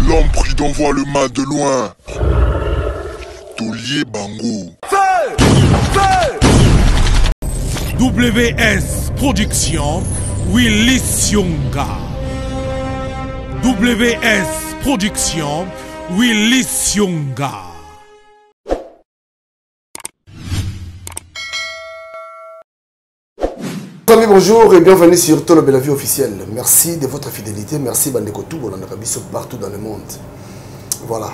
L'homme pris d'envoie le mal de loin. Taulier Bango. WS Production, Willy Sionga. WS Production, Willy Sionga. Amis, bonjour et bienvenue sur Tolo Belavie officiel. Merci de votre fidélité, merci Bandeko Toubo, on a biso partout dans le monde. Voilà.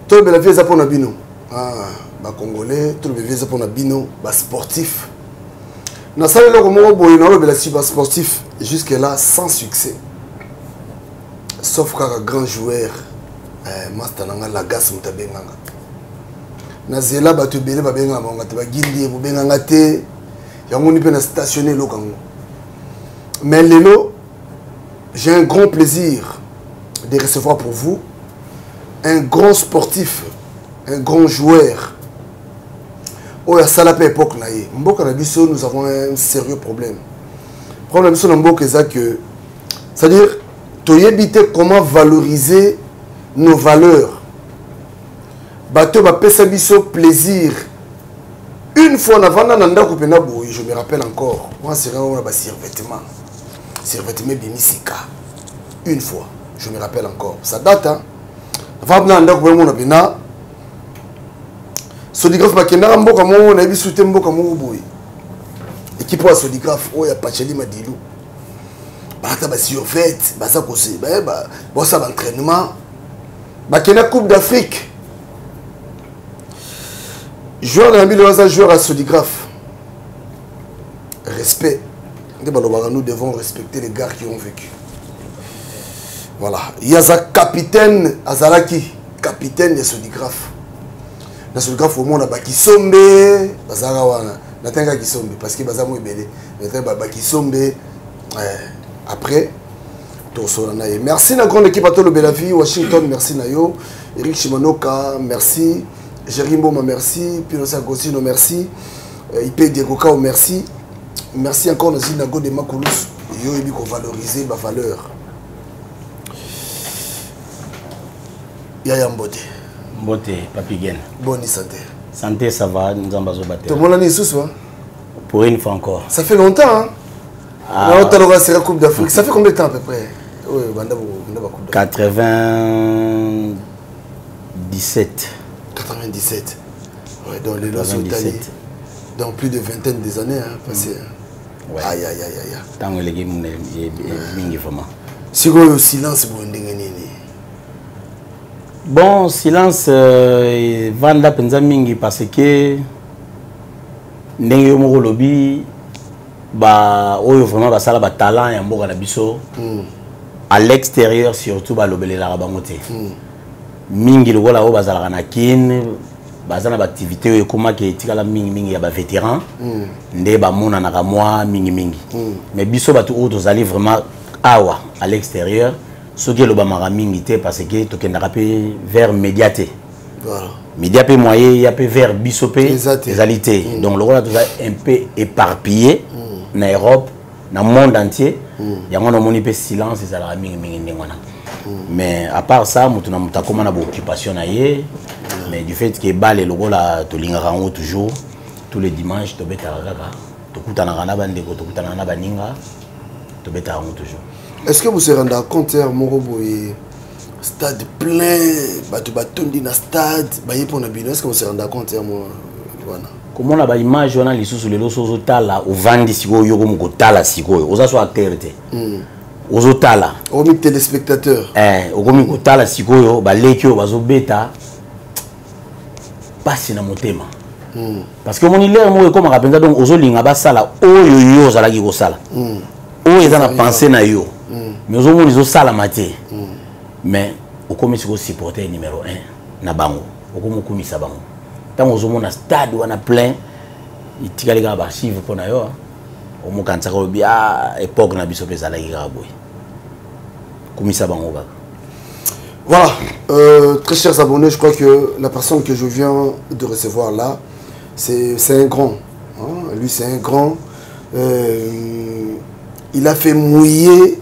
Tolo Belavie est pour Nabino. Congolais, Tolo Belavie est pour Nabino, sportif. Nous avons le sportif jusque-là sans succès. Sauf qu'un grand joueur, Mastananga Lagas Moutabenganga. Nazela Batubele Babenga Manga, Gindi, Benganga Te. On peut stationner le Congo. Mais Lélo, j'ai un grand plaisir de recevoir pour vous un grand sportif, un grand joueur. Oh, à Salapé époque, nous avons un sérieux problème. Le problème, c'est que, c'est-à-dire, tu éviter comment valoriser nos valeurs. Bateau va payer plaisir. Une fois avant je me rappelle encore, moi c'est un survêtement. Survêtement Bimisika. Une fois, je me rappelle encore. Ça date, hein. Avant Sodigraphe Makena Mboka Mo, Nabi Souté Mboka Mo Boy. Équipe à Sodigraphe, oh, ya Pacheli Madilou. Bata ba survêt, baza kose, ba bossa d'entraînement. Bakena Coupe d'Afrique. Joueur de la ville, joueur à Sodigraphe. Respect. Nous devons respecter les gars qui ont vécu. Voilà. Il y a un capitaine Azaraki, capitaine de Sodigraphe. Dans Sodigraphe, au monde, il y a Kisombe. Parce que Bazamo est belé. Après, merci à la grande équipe à Tolo Belavie, Washington, merci Nayo, Eric Shimanoka, merci. Jérimbo, merci. Pinosa Gosino, merci. IP Diegoka, merci. Merci encore à Zinago de Makoulous. Yo, il faut valoriser ma valeur. Yaya Mbote. Mbote, Papigen. Bonne santé. Santé, ça va, nous avons besoin de tout le monde est sous soi. Pour une fois encore. Ça fait longtemps, hein? C'est la Coupe d'Afrique. Ça fait combien de temps à peu près? Oui, 97. 97. Ouais, dans les lois sont allés. Dans plus de vingtaine des années, hein, passé. Ouais. Aïe, aïe, aïe, aïe. Tant que les gens vraiment. Si vous avez silence, vous avez bon, silence, Vanda penza mingi parce que ndenge yo moko lobi ba oyo vraiment ba sala ba talent ya mboka na biso à l'extérieur surtout ba lobelela bango te. Mingi lokola o bazalaka na kin bazana ba activité e koma ke tikala mingi ya ba vétéran nde ba mona na ka moi mingi mais biso batu o tozali vraiment awa à l'extérieur ce qui lo ba mara mingi te parce que to kenda rapé vers médiaté voilà média pe moyen ya pe vers biso pe ezalité donc lokola toza un peu éparpillé na Europe na monde entier yango na moni pe silence ezala mingi ndengwana. Mais à part ça, nous avons une occupation. Mais du fait que les logos là, toujours, tous les dimanches, tu est-ce que vous vous rendez compte, Moroboy, stade plein, stade, est-ce que vous vous rendez compte, comment on a image on a les sous les losos tala au vandi sigo yo comme tala sigo aux asso acteurs aux otala aux téléspectateurs au comme otala sigo yo ba lekio bazo beta passe na motema parce que mon ilère mo comme rapenza donc aux olinga ba sala oyo yo zala ki ko sala o eza na penser na yo mais aux mo lizo sala maté mais au comme sigo supporter numéro 1 na bango au comme komisa bango. Tant que vous avez un stade où on a plein, il y a des archives pour nous. On a bien époque na biso pesa la iraboy. Comme ça voilà, très chers abonnés, je crois que la personne que je viens de recevoir là, c'est un grand. Hein? Lui, c'est un grand. Il a fait mouiller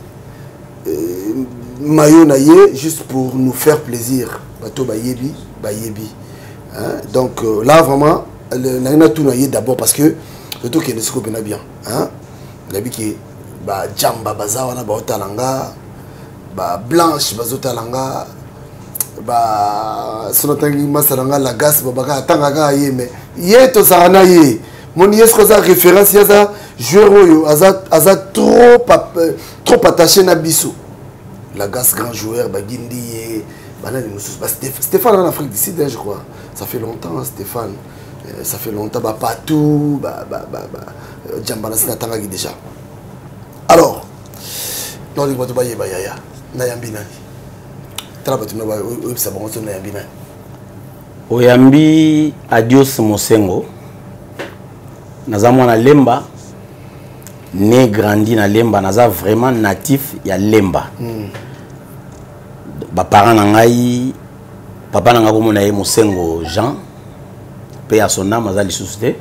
maillot naïe juste pour nous faire plaisir. Bateau bayebi, bayebi. Donc là vraiment, naïna tout naïe d'abord parce que le tout qui est scope est bien. La vie qui ba jamba bazawana ba otalanga, ba blanche bazotalanga, ba sonotangi masalanga la gas babaka tangaka yeme. Yé to sarana yé. Mon yes ko za référence ya za joueur oyo aza trop attaché na biso. La gas grand joueur bagindi banani musus Stéphane en Afrique du Sud je crois. Ça fait longtemps Stéphane. Ça fait longtemps ba partout jambana sina tangaki déjà. Alors dans les boîtes baye bayaya na yambi nani. Trabatu na ba oyebisa bango na yambi nani. Oyambi Adios Mosengo. Naza mwana Lemba, né grandi na Lemba, naza vraiment natif ya Lemba. Ba parents na ngai, papa na ngai komona ye Mosengo Jean, pe à son âme azali susute.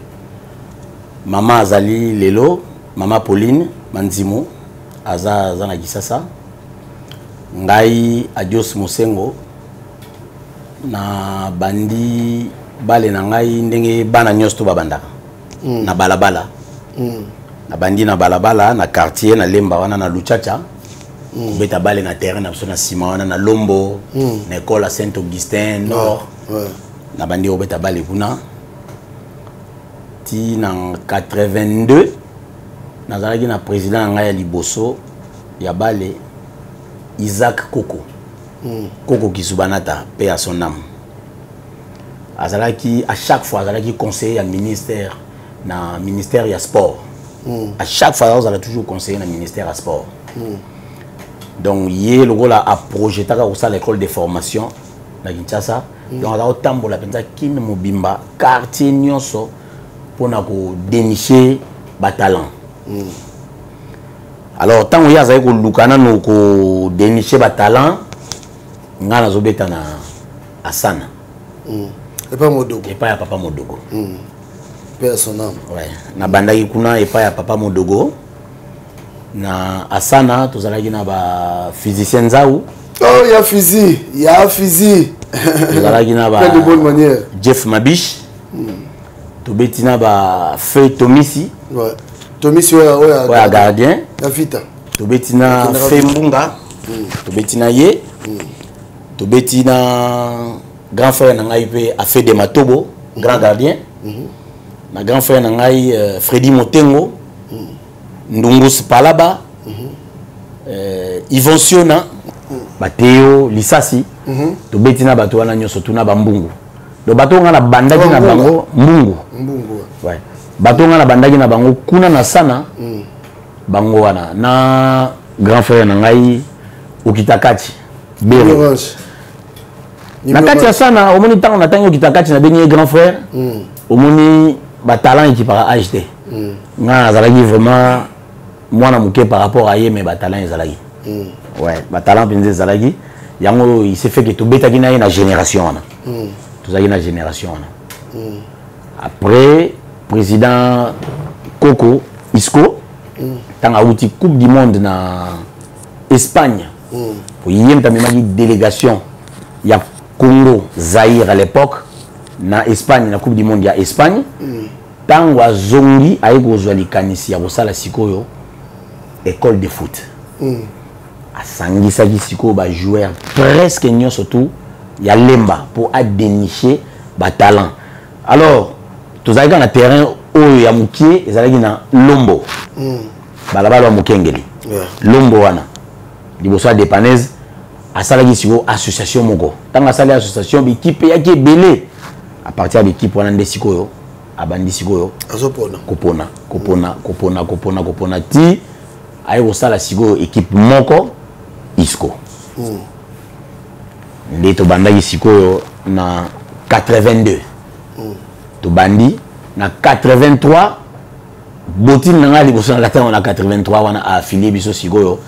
Maman azali lelo, maman Pauline Manzimo, aza na Kisasa. Ngai Adios Mosengo na bandi bale na ngai ndenge bana nyosto babandaka. Na balabala na bandi na balabala na quartier na Lemba wana na Luchacha beta bale na terrain na sona sima wana na Lombo na école à Saint-Augustin Nord na bandi obeta bale kuna ti na 82 nazalaki na président ngai ya liboso ya bale Isaac Koko Koko Kisubanata paix à son âme azalaki à chaque fois azalaki conseiller à ministère na ministère ya sport. À chaque fois on a toujours conseillé na ministère à sport. Donc yé le rôle a projeté à l'école de formation na Kinshasa. Donc on a autant la penza kin mobimba quartier nyonso pour na ko dénicher ba talent. Alors tant on y a za ko lukana no ko dénicher ba talent ngana zobeta na Asana. Et pas Modogo. Et pas ya papa Modogo. Père son âme. Ouais. Na bandaki kuna et pas ya papa Modogo. Na Asana tozalaki na ba physicien Nzau. Oh ya Fizi. Tozalaki na ba de bonne manière. Jeff Mabiche. Tobeti na ba Feu Tomisi. Ouais. Tomisi ouais gardien. Ya vita. Tobeti na Feu Mbunga. Tobeti na ye. Tobeti na grand frère na ngai pe a fait de Matobo, grand gardien. Na grand frère na ngai Freddy Motengo, Ndungus Palaba, Yvon Siona, Bateo Lisasi, to betina bato wana nyoso tuna bambungu. Do bato nga na bandaki na bango mbungu. Ouais. Bato nga na bandaki na bango kuna na sana. Bango wana na grand frère na ngai Ukitakati. Bero. Na kati ya sana omoni tango na tango Ukitakati na benye grand frère. Omoni ba talent qui par HD. Nga zalaki vraiment moi na muke par rapport à yé mais ba talent zalaki. Ouais, ba talent pinze zalaki. Yango il s'est fait que to betaki na na génération wana. Tout ça na génération wana. Après président Koko Isco tanga outi coupe du monde na Espagne. Pour yem tamemaki délégation ya Congo Zaïre à l'époque na Espagne na coupe du monde ya Espagne. Tango azongi ayeko zoli kanisi ya bosala sikoyo école de foot. Asangisa sikoyo ba joueur presque nyo surtout ya Lemba pour dénicher ba talent. Alors tozalika na terrain oyo ya mukie ezalaki na Lombo. Balabala wa mukengeli. Lombo wana. Liboso ya Dépanaise asalaki siko association moko. Tanga sali association bi équipe yaki belé. À partir de l'équipe wana nde sikoyo abandi sikoyo azopona kopona ti ayi kosala sikoyo équipe moko Isco. Nde tobandaki sikoyo na 82. Tobandi na 83 botine nanga liboso na latin na 83 wana affilié biso sikoyo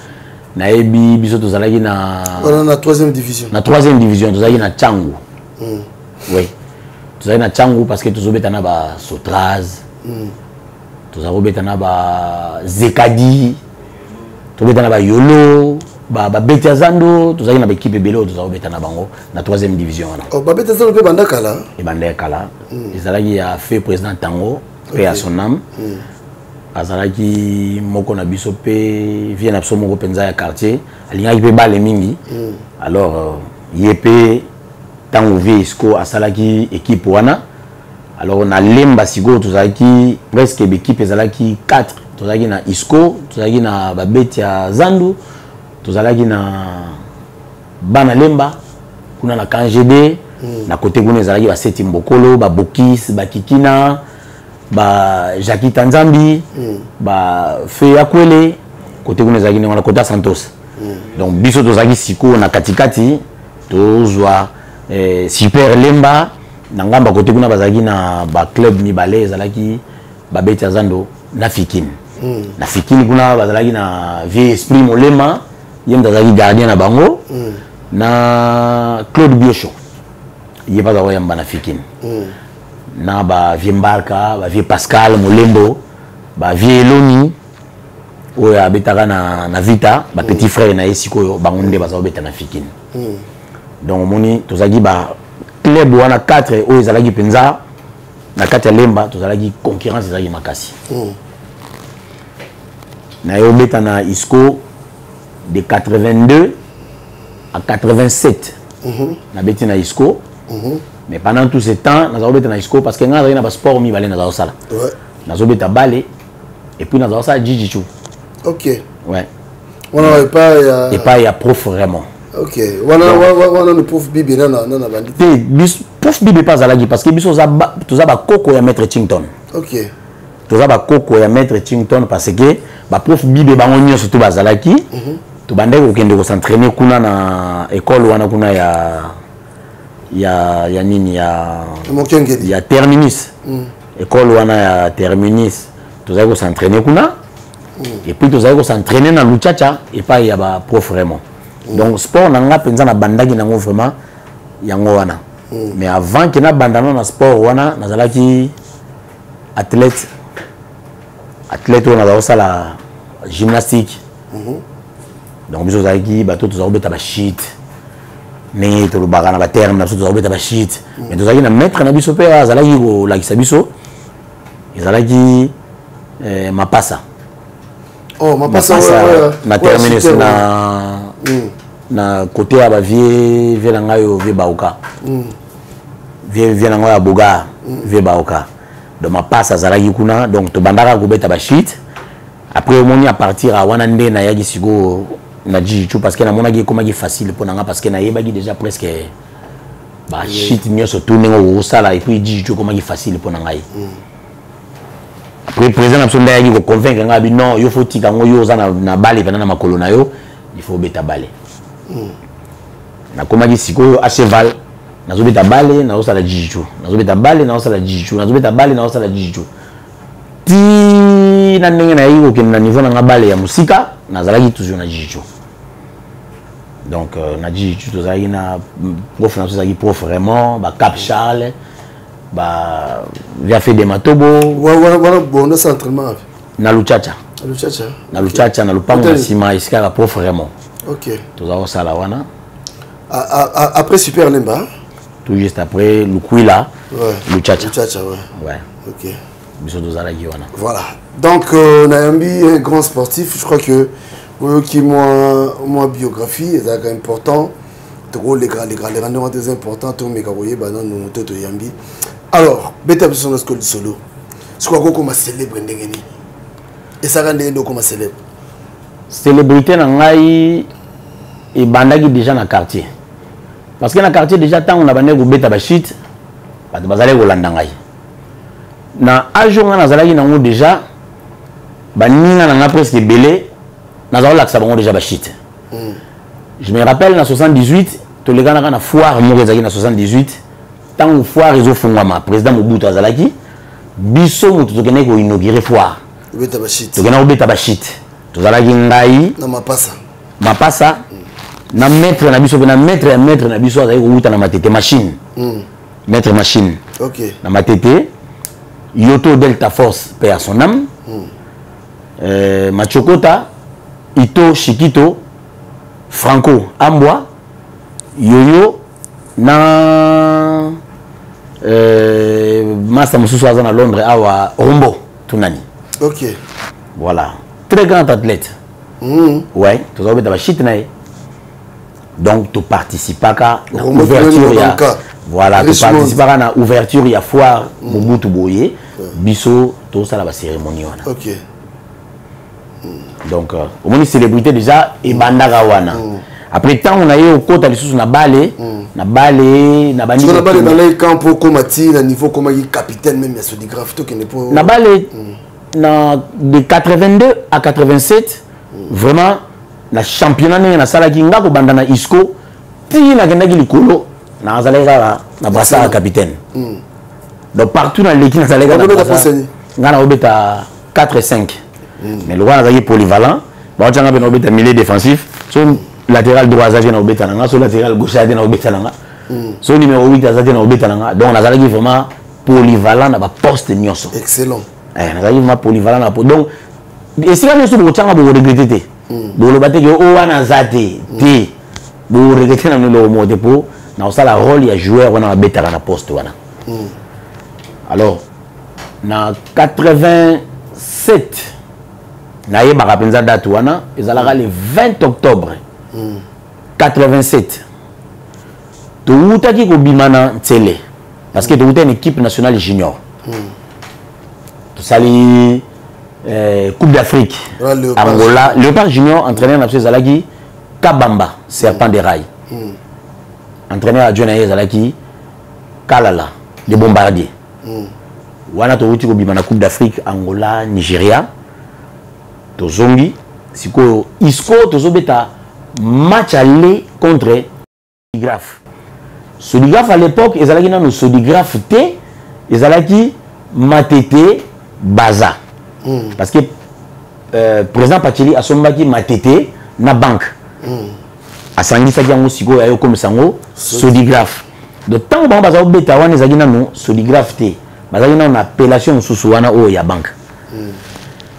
na ebi biso tozalaki na na 3e division. Na 3e division tozalaki na Changu. Oui. Tozalaki na Changu parce que tozobeta na ba Sotraz. Tozabeta na ba Zekadi. Tozobeta na ba Yolo, babeti Zando tozali na équipe belo tozobeta na bango na 3e division wana. Oh babeti Zando pe banda kala. Et banda kala. Ezalaki ya fait président Tango paix à son âme. Azalaki moko na biso pe vient na moko penza ya quartier alingaki pe bale mingi. Alors yepé Tango Visco asalaki équipe wana. Alors on a lemba sigo tozalaki presque équipe ezalaki 4 tozalaki na Isco tozalaki na babeti ya Zandu tozalaki na bana lemba kuna na KGB na côté kuna ezalaki ba Seti Mbokolo ba Bokis ba Kikina ba Jackie Tanzambi ba Feya Kwele côté kuna ezalaki na côté Santos donc biso tozalaki siko na katikati tozwa super lemba na ngamba côté kuna bazalaki na ba club mibale ezalaki babeti ya Zando na Fikini na Fikini kuna bazalaki na Vieux Esprit Molema yem bazalaki gardien na bango na Claude Biocho yé pas avoir yamba na Fikini na ba Vieux Mbarka ba Vieux Pascal Molembo ba Vieux Eloni oya betaka na Vita ba petit frère na esiko bango nde bazao beta na Fikini donc moni tozaki ba club wana 4 oyo ezalaki penza na kati ya lemba tozalaki concurrence ezalaki makasi na yo beta na Isco de 82 à 87 na beti na Isco mais pendant tout ce temps na beta na Isco parce que nga na ba sport mi balé na za sala na zo beta balé et puis na za sala jiu-jitsu. OK ouais on n'a pas il y a prof vraiment. OK wana le prof Bibi na bandit prof Bibi pas zalaki parce que biso za ba koko ya maître Chington. OK toza ba koko ya maître Chington parce que ba prof Bibi bango nyonso to bazalaki to bande ko kende ko s'entraîner kuna na école wana kuna ya nini ya terminus école wana ya terminus toza ko s'entraîner kuna et puis toza ko s'entraîner na Luchacha et pas ya ba prof vraiment. Donc sport nanga penza na bandaki nango vraiment yango wana mais avant que na bandana na sport wana nazalaki athlète on a aussi la gymnastique donc biso zaki bato to zabeta ba shit mais to bagana ba terme na to zabeta ba shit mais to zaki na maître na biso pe azalaki ko la kisabiso ezalaki mapasa oh mapasa na terminus na côté ya ba vie na ngayo vie bauka vie na ngayo boga vie bauka donc mapasa zalaki kuna donc to bandaka ko beta ba shit après au moni à partir à wana nde na yaki sigo na jiu parce que na monaki comme qui facile pour nga parce que na yebaki déjà presque ba shit nyoso tourner au sala et puis jiu comme qui facile pour nga après président absolument yaki ko convaincre nga bi non yo faut tika ngo yo za na balé pendant na makolo na yo il faut beta balé na komaki sikoyo a cheval nazo beta balé na osala jiu nazo beta balé na osala jiu nazo beta balé na osala jiu ti na ndenge na yiko ke na niveau na balé ya musika nazalaki toujours na jiu donc na jiu tozalaki na prof na tozalaki prof vraiment ba Cap Charles ba via fait des matobo voilà bon ça entraînement na Luchacha na lupango na sima iska prof vraiment. OK tozao sala wana après super lemba tout juste après Lukwila Luchacha ouais OK biso tozalaki wana voilà donc Nayambi un grand sportif je crois que qui moi biographie est important les rendements des importants tout mais kaboye banano toto Yambi alors beta biso na school solo ce quoi comment célèbre ndengeni et ça rend ndenge comment célèbre célébrité na ngai et bandaki déjà na quartier parce que na quartier déjà tant on a bandé ko beta ba shit bato bazali ko landa ngai na ajonga na zalaki nango déjà baninga na nga presque belé na zalo laksa bango déjà ba shit je me rappelle na 78 to le gana na foire mo ezaki na 78 tant foire ezo fungama président Mobutu azalaki biso mutu to kene ko inaugurer foire beta ba shit to kena ko beta ba shit to zalaki ngai na mapasa na maître na biso na maître na biso azali ko uta na matete machine maître machine OK na matete Yoto Delta Force paix à son âme Machokota Ito Shikito Franco Amboa Yoyo na Master Moussou à Londres awa Rombo Tunani. Ok. Voilà. Très grand athlète. Ouais, tu as vu shit nae. Donc tu participes à la ouverture ya. Voilà, tu participes à la ouverture ya foire Mobutu Boye. Biso tout ça la cérémonie wana. Ok. Donc au moins célébrité déjà et bandaka wana. Après tant on a eu au côté les sous na balé na bani quand pour comati na niveau comme capitaine même ya Sodigraph to qui n'est pas na balé de 82 à 87 vraiment la championnat na salaki ngako banda na Isco ti na kendaki likolo na azaleka na brassa capitaine. Donc partout dans l'équipe na saleka ngana obeta 4 et 5. Mais le roi a polyvalent, ba tanga ben obeta milieu défensif, son latéral droit azaki na obeta nanga, son latéral gauche azaki na obeta nanga. Son numéro 8 azaki na obeta nanga. Donc on a vraiment polyvalent na ba poste nyonso. Excellent. On a vraiment polyvalent na poste. Donc et si on se bo tanga bo regretter té. Bo lo baté que o wana zate té. Bo regretter na no moté po na osala rôle ya joueur wana obeta na poste wana. Alors na 87 naye bakapenza date wana ezalaka le 20 octobre 87 toutaki kobima na Ntsele parce que touta une équipe nationale junior tosali Coupe d'Afrique Angola Léopard junior entraîneur na ezalaki Kabamba Serpent de Rail entraîneur adjoint na ezalaki Kalala de Bombardier wana touti kobima na Coupe d'Afrique Angola Nigeria Tozongi, siko Isco tozobeta match aller contre Sodigraph. Sodigraph à l'époque, ils allaient dans Sodigraph T, ils allaient Matete Baza. Parce que président Pacheli a sombaki Matete na banque. A sangisa qui a siko ayo comme sango Sodigraph. De temps bon baza obeta wana ils allaient dans Sodigraph T. Baza une appellation susuwana o ya banque.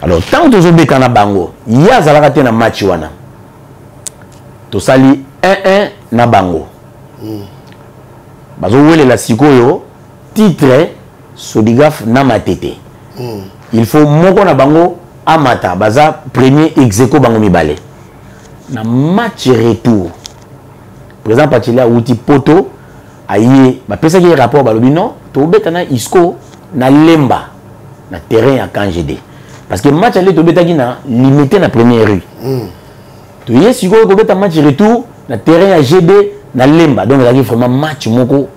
Alors, tant que vous avez bango, il y a un match wana. To sali 1-1 na bango. Bazo wele la sikoyo titre Sodigraph na matete. Il faut moko na bango amata baza premier execo bango mibale. Na match retour. Président Pachilia outi poto aye ba pesa ki rapport balobi non to betana Isco na lemba na terrain ya Kangede. Parce que le match allait tomber na limité na première rue. Tu y es si vous avez un match retour na terrain à GD na lemba donc il y a vraiment match moko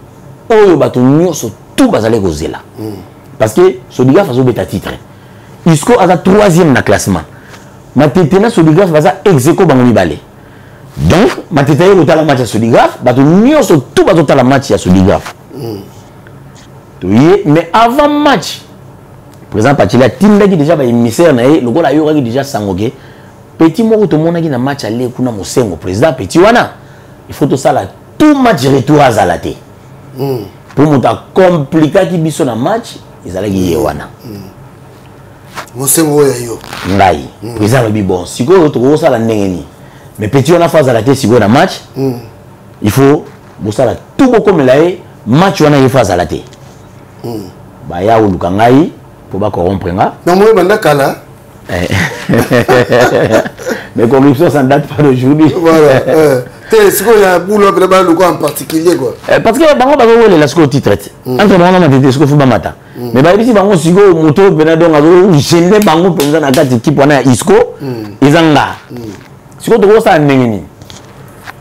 oyo bato nyonso tout bazale kozela. Parce que Sodigraph fazo beta titre. Isco a 3e na classement. Matetena Sodigraph va execo bango mibale. Donc Matetena yo tala match à Sodigraph bato nyonso tout bato tala match à Sodigraph. Tu y es mais avant match président Pachila tindaki déjà ba émissaire na ye lokola yo raki déjà sangoke petit moko to monaki na match aller kuna mosengo président petit wana il faut to sala tout match retour à zalate pour muta compliquer ki biso na match ezalaki ye wana mosengo ya yo ngai président lobi bon siko to ko sala ndengeni mais petit wana fa zalate siko na match il faut bo sala tout boko melaye match wana il faut zalate ba ya uluka ngai pour pas corrompre nga non moi banda kala mais corruption ça ne date pas d'aujourd'hui voilà c'est ce qu'on a boulot vraiment le en particulier quoi parce que bango bazo le la sco titre entre bango na tete sco fuba mata mais ba bisi bango sigo moto bena donc azo gêner bango penza na kati équipe wana Isco izanga siko to ça ndengeni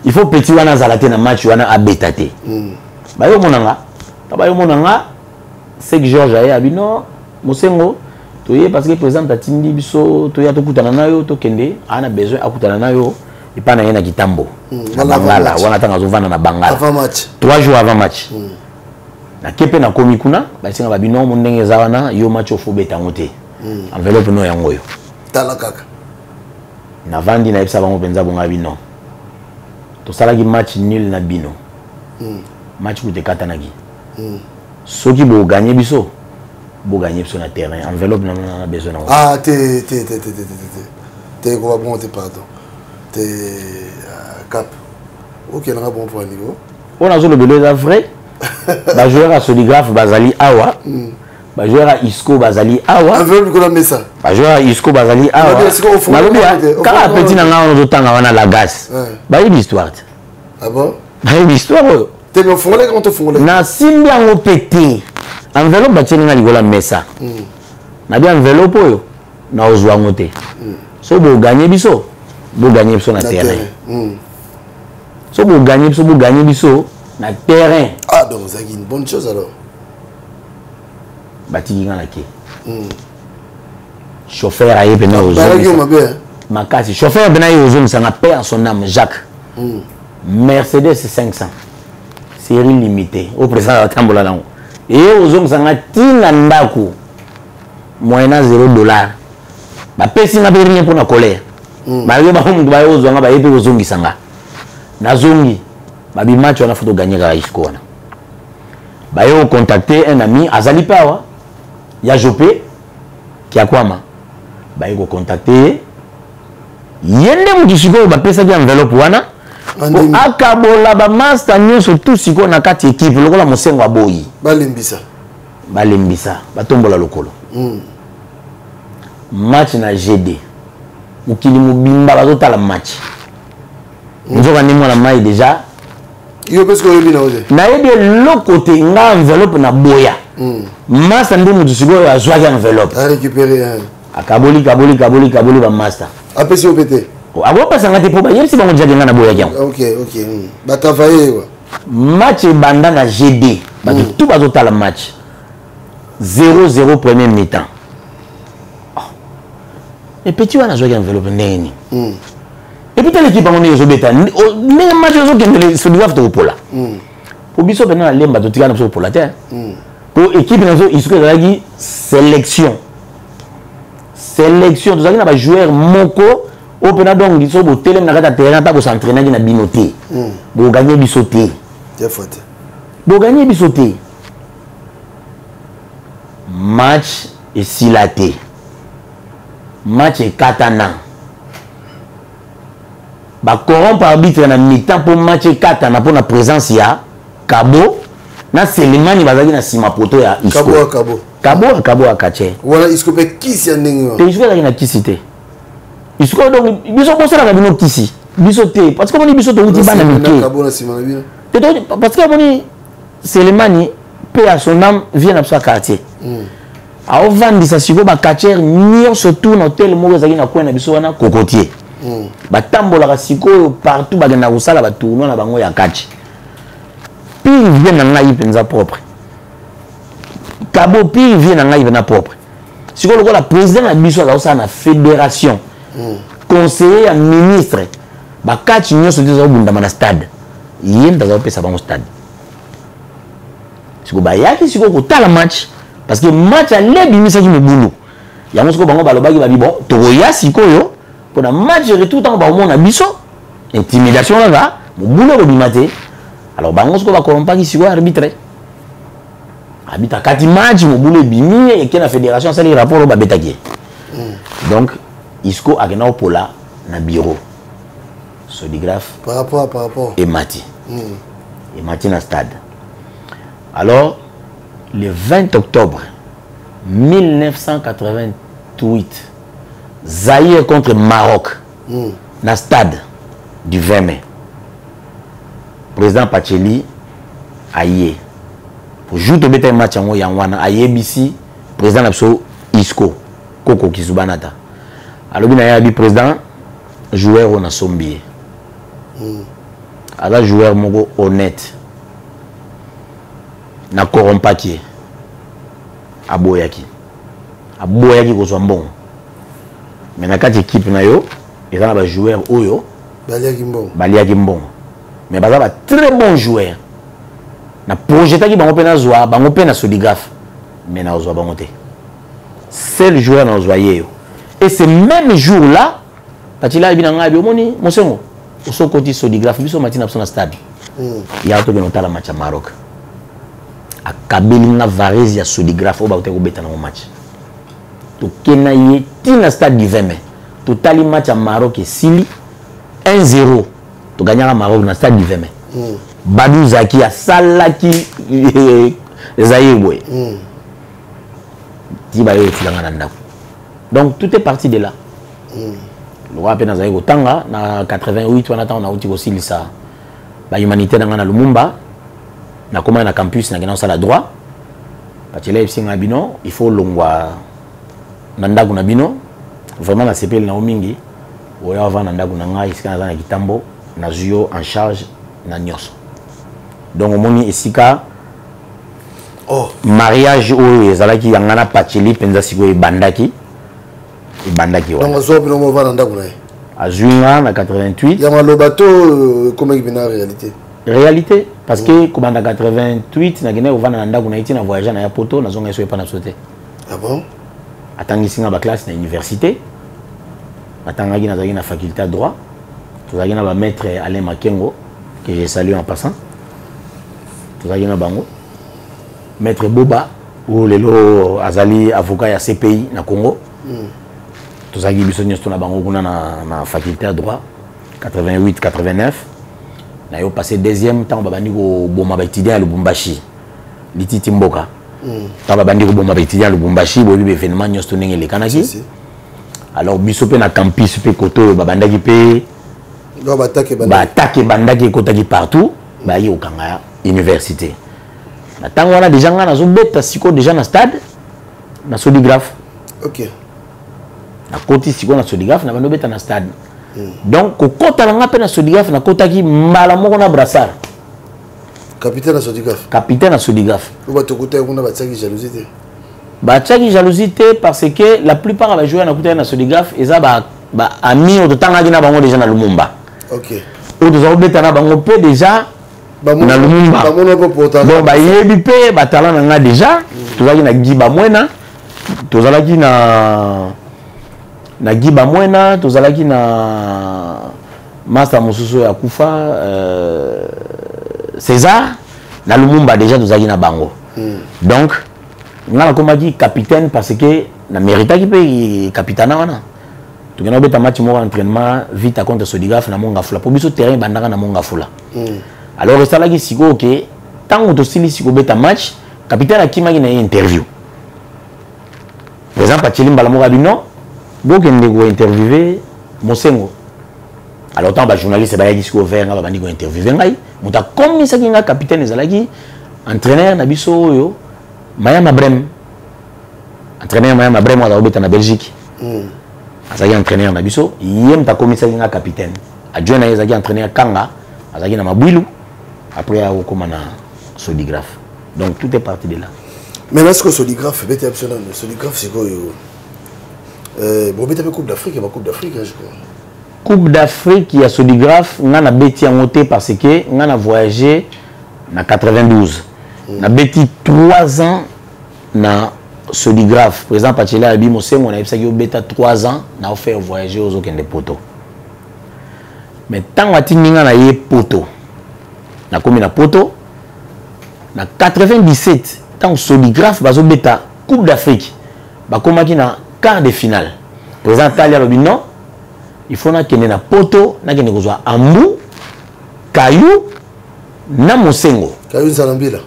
il faut petit wana zalate na match wana abetate ba yo monanga c'est que Georges a dit non mosengo toye parce que président tatindi biso toya tokutana nayo tokende ana besoin akutana nayo ipana yena kitambo na Bangala wana tanga zovana na Bangala avant match 3 jours avant match na kepe na komi kuna basinga babino mo ndenge za wana yo match ofobeta ngote enveloppe no yango yo tala kaka na vandi na epsa bango penza bonga bino to salaki match nul na bino match ku te katanaki soki bo gagner biso bo gagner sur le terrain enveloppe on a besoin quoi bon pardon cap. Ok, on a bon point niveau. On a le belé vrai. Bah joueur à Sodigraphe Bazali Awa. Bah joueur à Isco Bazali Awa. Enveloppe qu'on a mis ça. Bah joueur à Isco Bazali Awa. Quand la petite n'a pas de temps on a la gaz. Bah une histoire. Ah bon? Bah une histoire. T'es bien fondé quand tu fondes. Na simbi en pété. Enveloppe bah tiens na ligola messa. Na bien enveloppe yo. Na ozwa ngote. So bo gagner biso. Bo gagner biso na terrain. So bo gagner biso na terrain. Ah donc ça une bonne chose alors. Bati ngana ke. Chauffeur aye pena ozo. Makasi chauffeur pena ozo ça na paix en son âme Jacques. Mercedes 500. Série limitée au présent à Tambola là. Et ozo ça na tinga ndako. Moyena $0. Ba pesi na rien pour na colère. Ba yo ba hum ba ozo nga ba yepe ozo ngisanga. Na zongi ba bi match on a photo gagner ka Isco na. Ba yo contacter un ami Azali Pawa. Ya Jopé qui a quoi ma ba yo contacter yende mukishiko ba pesa bien enveloppe wana akabola ba master nyonso tout siko na kati équipe lokola mosengo aboyi balembisa batombola lokolo match na GD mukili mubimba bazotala match nzoka ndimo na mai déjà yo parce que yo bina oze na yebi le côté nga enveloppe na boya master ndimo tusigo ya zwaki enveloppe a récupérer akaboli ba master apesi opété abo pasanga te po ba yebisi bango déjà nga na boya kyango OK ba travailler wa match banda na GD ba tout bazotala match 0-0 premier mi-temps. Et petit on a joué enveloppe ndeni. Et puis l'équipe on est zobeta. Mais match zo kende so doivent to pola. Pour biso bena lemba to tika na so pola te. Pour équipe na zo isuka zaki sélection. Sélection to zaki na ba joueur moko o pena donc biso bo tele na kata terrain ta ko s'entraîner na binoté. Bo gagner bisoté. C'est faute. Bo gagner bisoté. Match et silaté. Match et katana. Ba corrompt arbitre na mi-temps pour match et katana pour la présence ya Kabo na Selemani bazaki na sima poto ya Isco. Kabo akache. Voilà Isco pe kisi ya ndenge. Te Isco na kisi te. Isco donc biso ko sala na bino kisi. Biso te parce que moni biso to uti bana mike. Kabo na sima na bino. Parce que moni Selemani paix à son âme vient dans sa quartier. A ovandisa siko ba quartier nyonso tout na hôtel moko ezaki na coin na biso wana cocotier. Ba tambola siko partout ba gena kusala ba tournoi na bango ya catch. Puis vient na ngai penza propre. Kabo puis vient na ngai na propre. Siko lokola président na biso za na fédération. Conseiller à ministre ba catch nyonso dezo bunda na stade. Yenda za pesa bango stade. Siko ba yaki siko ko tala match parce que match a lebi misaki mobulu. Yango siko bango balobaki ba bi bon to ya sikoyo pour un match retour tant ba omona biso intimidation là mobulu ko bimate. Alors bango siko ba corrompre ki siko arbitre. Habita kati match mobulu bimi et que la fédération ça les rapports ba betaki. Donc Isco a gagné pola na bureau. Sodigraphe par rapport et Mati. Et Mati na stade. Alors le 20 octobre 1988, Zaïre contre Maroc, dans le stade du 20 mai. Président Pacheli aïe. Pour jouer au bétail match en Yanwana, aïe BC, président Napso Isco, Koko Kisubanata. Alors, il y a un président, joueur on a sombié. Alors, joueur mongo honnête. Na corrompaki aboyaki ko so mbongo mais na kati équipe na yo et na ba joueur oyo baliaki mbongo mais baza ba très bon joueur na projetaki bango pena zwa bango pena Sodigraphe mais na zwa bango te seul joueur na zwa yeyo et ce même jour là patila ibina ngabi omoni mosengo oso koti Sodigraphe biso matina na stade ya to beno tala match à Maroc a kabeli na varese ya Sodigraphe o ba ko beta na match to kena ye tina stade du 20 mai totali match à Maroc et Sili 1-0 to gagnera Maroc na stade du 20 mai. Badou Zaki a salaki Zaïboé. Tibayo Tilangananda. Donc tout est parti de là. Le roi Pena Zaïgo Tanga, na 88, on attend, on a aussi lisa. La humanité dans la Lumumba, na comment na campus, na gagné ça la droit. Parce que là, il faut longwa Nanda Gunabino. Vraiment, la CPL na Omingi. Ou avant Nanda Gunanga, ici, na Kitambo, na Zuyo en charge, na Nyos. Donc, au moment Esika, mariage où les Zalaki Yangana Pacheli, Penzasigo et Bandaki. Et Bandaki. Donc, on va Nanda Gunai. À juin, en 88. Il y a le bateau, comment il vient en réalité? Réalité, parce que comme en 88, na Guinée, on va Nanda Gunai, on a voyagé à Poto, on a zongé sur pas sauté. Ah bon? Attends, ici, dans la classe, dans l'université. Attends, dans la faculté de droit. Tout ça, il y a un maître Alain Makengo, que j'ai salué en passant. Tout ça, il y a un bango. Maître Boba, ou le lo Azali, avocat à CPI, na Congo. Tout ça, il y a un bango dans la faculté de droit. 88-89. Nous avons passé deuxième temps, on a étudié à Lubumbashi. Lititi Mboka. Quand on a étudié à Lubumbashi, on a eu événement les Kanaki. Alors, bisope na campus, koto, babandaki pe. Attaque bandaki kotaki partout. Bah, y a aucun université. Tant on a déjà un bête, siko déjà dans stade, na sodigraphe. Ok. Na côté siko na sodigraphe, na bando bête na stade. Donc, au côté na pe na sodigraphe, na kotaki malamoko na brassard. Capitaine à sodigraphe. Capitaine à sodigraphe. Vous avez côté on a bataki jalousie. Bataki jalousie parce que la plupart des joueurs na côté na sodigraphe, ils ont amis au temps na bango déjà na Lumumba. Ok. Ou nous avons bête na bango pe déjà. Na Lumumba. Donc ba yebi pe ba talent nga déjà tozaki na Giba Mwena tozalaki na Giba Mwena tozalaki na Master Mususu ya Kufa César na Lumumba déjà tozalaki na bango. Donc nga comme dit capitaine parce que na mérita ki pe capitaine wana tokena beta match mo entraînement vite contre Sodigraphe na Mongafula po biso terrain bandaka na Mongafula. Alors, il s'agit de que tant que tu as un match, le capitaine a une interview. Par exemple, tu as dit non, tu as interviewé Mosengo. Alors, tant que journaliste a dit ouvert, tu as interviewé. Tu as comme ça le capitaine est entraîneur Nabiso Maya Mabrem. Entraîneur Maya Mabrem à la Belgique. Il entraîneur Nabiso. Il a comme ça le capitaine. Adjoint a entraîneur Kanga. Il a Mabouilou. Après, il y a un sodigraphe. Donc, tout est parti de là. Mais est-ce que le sodigraphe, c'est absolument. Le sodigraphe, c'est quoi? Bon, mais tu as Coupe d'Afrique, il y a Coupe d'Afrique, je crois. Coupe d'Afrique, il y a sodigraphe. On a bêti en moté parce que on a voyagé en 92. On a bêti 3 ans dans sodigraphe. Par exemple, on a bêti 3 ans, on a fait voyager aux autres poteaux. Mais tant que on a eu poteau, na komi na poto na 97 tant sodigraphe bazo beta Coupe d'Afrique ba komaki na quart de finale président Talia Lobino il faut na kene na poto na kene kozwa Ambu Kayu na Mosengo Kayu Nzalambila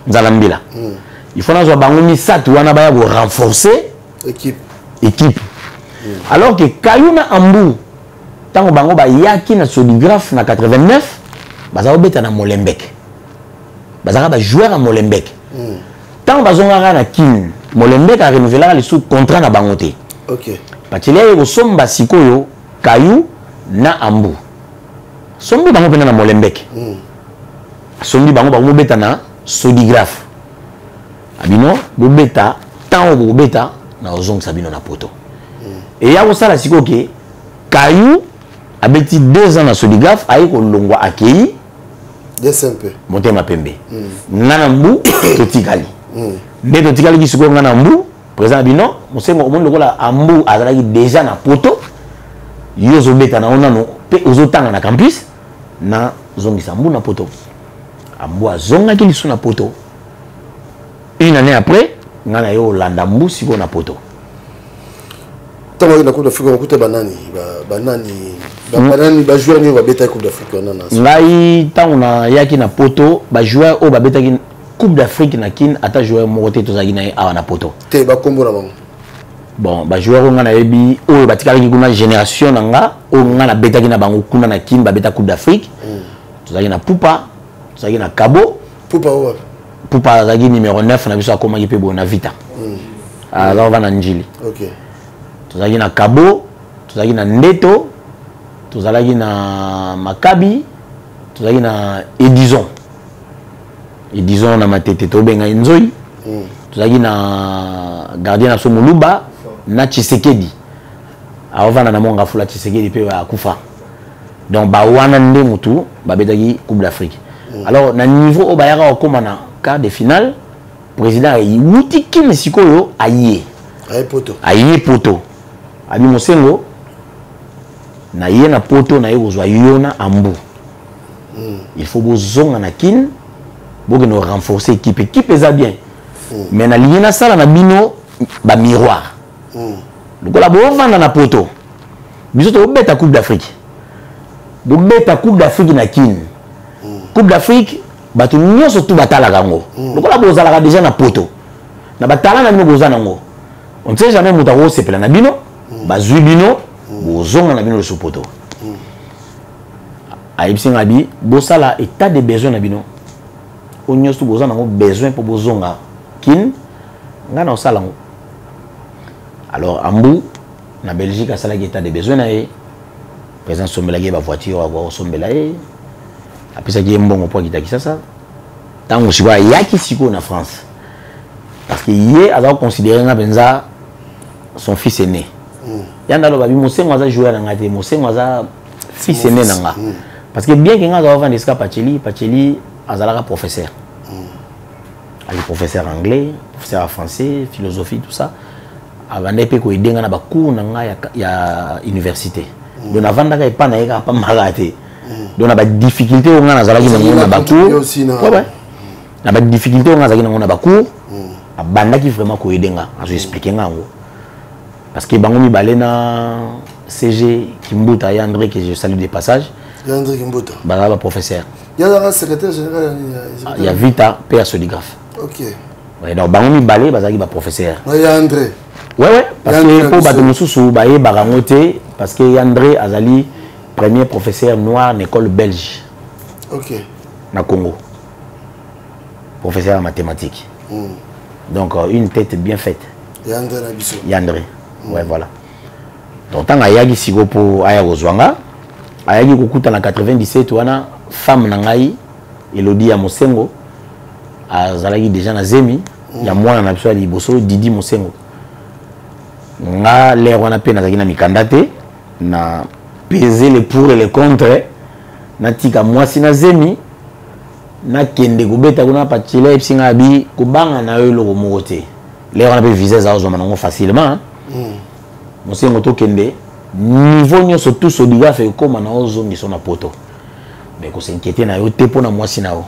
il faut na zo bango misatu wana ba ya ko renforcer équipe alors que Kayu na Ambu tant bango ba yaki na sodigraphe na 89 baza beta na Molenbeek baza ba joueur à Molenbeek tant bazonga na kin Molenbeek a renouvelé le sous contrat na bangote. OK Patile ko somba sikoyo Kayu na Ambu sombi bango pena na Molenbeek sombi bango ba beta na sodigraphe abino bo beta tant bo beta na ozong sabino na poto et ya ko sala sikoyo ke Kayu abeti 2 ans na sodigraphe ayi ko longwa akei DSMP monter ma pembe ngana mbu totikali nde totikali kisiko ngana mbu président bino Mosengo o monde kola Ambu azalaki déjà na poto yozo beta na onano pe ozotanga na campus na zongisa mbu na poto Ambu azongaki lisu na poto une année après ngana yo landa mbu siko na poto Tant que la Coupe d'Afrique, on écoute banani, banani, joueur ni va bêta Coupe d'Afrique ngai tant on a yaki na poto, joueur au ba bêta Coupe d'Afrique na kin ata joueur moroté to zagi na a na poto. Te ba kombo na bango. Bon, joueur on a yebi o ba tikala ki kuna génération nga o nga na bêta ki na bango kuna na kin ba bêta Coupe d'Afrique. To zagi na Pupa, to zagi na Kabo. Pupa o. Pupa zagi numéro 9 na biso akoma ki pe bo na Vita. Alors va na Njili. OK. Tozalaki na Kabo, tozalaki na Ndeto, tozalaki na Makabi, tozalaki na Edison. Edison na matete tobenga Nzoi. Tozalaki na gardien na Somuluba na Tshisekedi. Avana na monga fula Tshisekedi pe akufa. Donc ba wana nde mutu ba betaki Coupe d'Afrique. Alors na niveau obayaka okoma na quart de finale, président ayi wuti kimi sikoyo aye. Aye poto. Aye poto. Abi Mosengo na ye na poto na ye kozwa yona ambu. Il faut bozonga na kin boke no renforcer équipe. Équipe eza bien. Mais na liena sala na bino ba miroir. Lokola bo vanda na poto. Biso to beta Coupe d'Afrique. Bo beta Coupe d'Afrique na kin. Coupe d'Afrique batu nyonso tu batala kango. Lokola bo zala déjà na poto. Na batala na bino boza nango. On ne sait jamais mutaro sepela na bino. Bazui bino bozonga na bino le sopoto. Aibsi ngabi bosala état de besoin na bino. Onyosu boza nango besoin pour bozonga kin ngana osala ngo. Alors ambu na Belgique asala état de besoin na e président sombela ba voiture wa sombela e apesa ki mbongo po kitaki sasa tango siba yaki siko na France parce que yé a considéré nga benza son fils aîné. Yanda lo babi Mosengo aza joueur na ngate Mosengo aza fils aîné nanga parce que bien que nga za vendre ska Pacheli azalaka professeur. Ali professeur anglais, professeur français, philosophie tout ça. Avanda pe ko edenga na ba cours nanga ya université. Donc avanda ka epa na eka pa malate. Donc na ba difficulté on na zalaki na ba cours. Ouais. Na ba difficulté on zalaki na ba cours. Abanda ki vraiment ko edenga, azo expliquer ngango. Parce que bango mi balena CG Kimbuta ya André que je salue de passage. Ya André Kimbuta. Bala professeur. Ya la secrétaire général il y a Vita père sodigraphe. OK. Ouais donc bango mi balé bazaki ba professeur. Ouais ya André. Ouais parce que pour bato mususu baye barangote parce que André azali premier professeur noir en école belge. OK. Na Congo. Professeur en mathématiques. Donc une tête bien faite. Yandré Nabiso. Yandré. Ouais, voilà. Donc, tant ayagi sigo pour aya kozwanga, ayagi kokuta na 97 wana femme nangai Elodie ya Mosengo azalaki déjà na Zemi ya mwana na biso liboso Didi Mosengo. Nga l'air wana pe nazaki na mikandate na peser les pour et les contre na tika mwasi na Zemi na kende kubeta kuna pachile ipsinga bi kubanga na yo loko mokote. L'air wana pe viser za ozoma nango facilement. Mosengo to kende niveau nyonso tout sodiga fait comme na ozongi sona poto. Mais ko s'inquiéter na yo te pona mwasi na yo.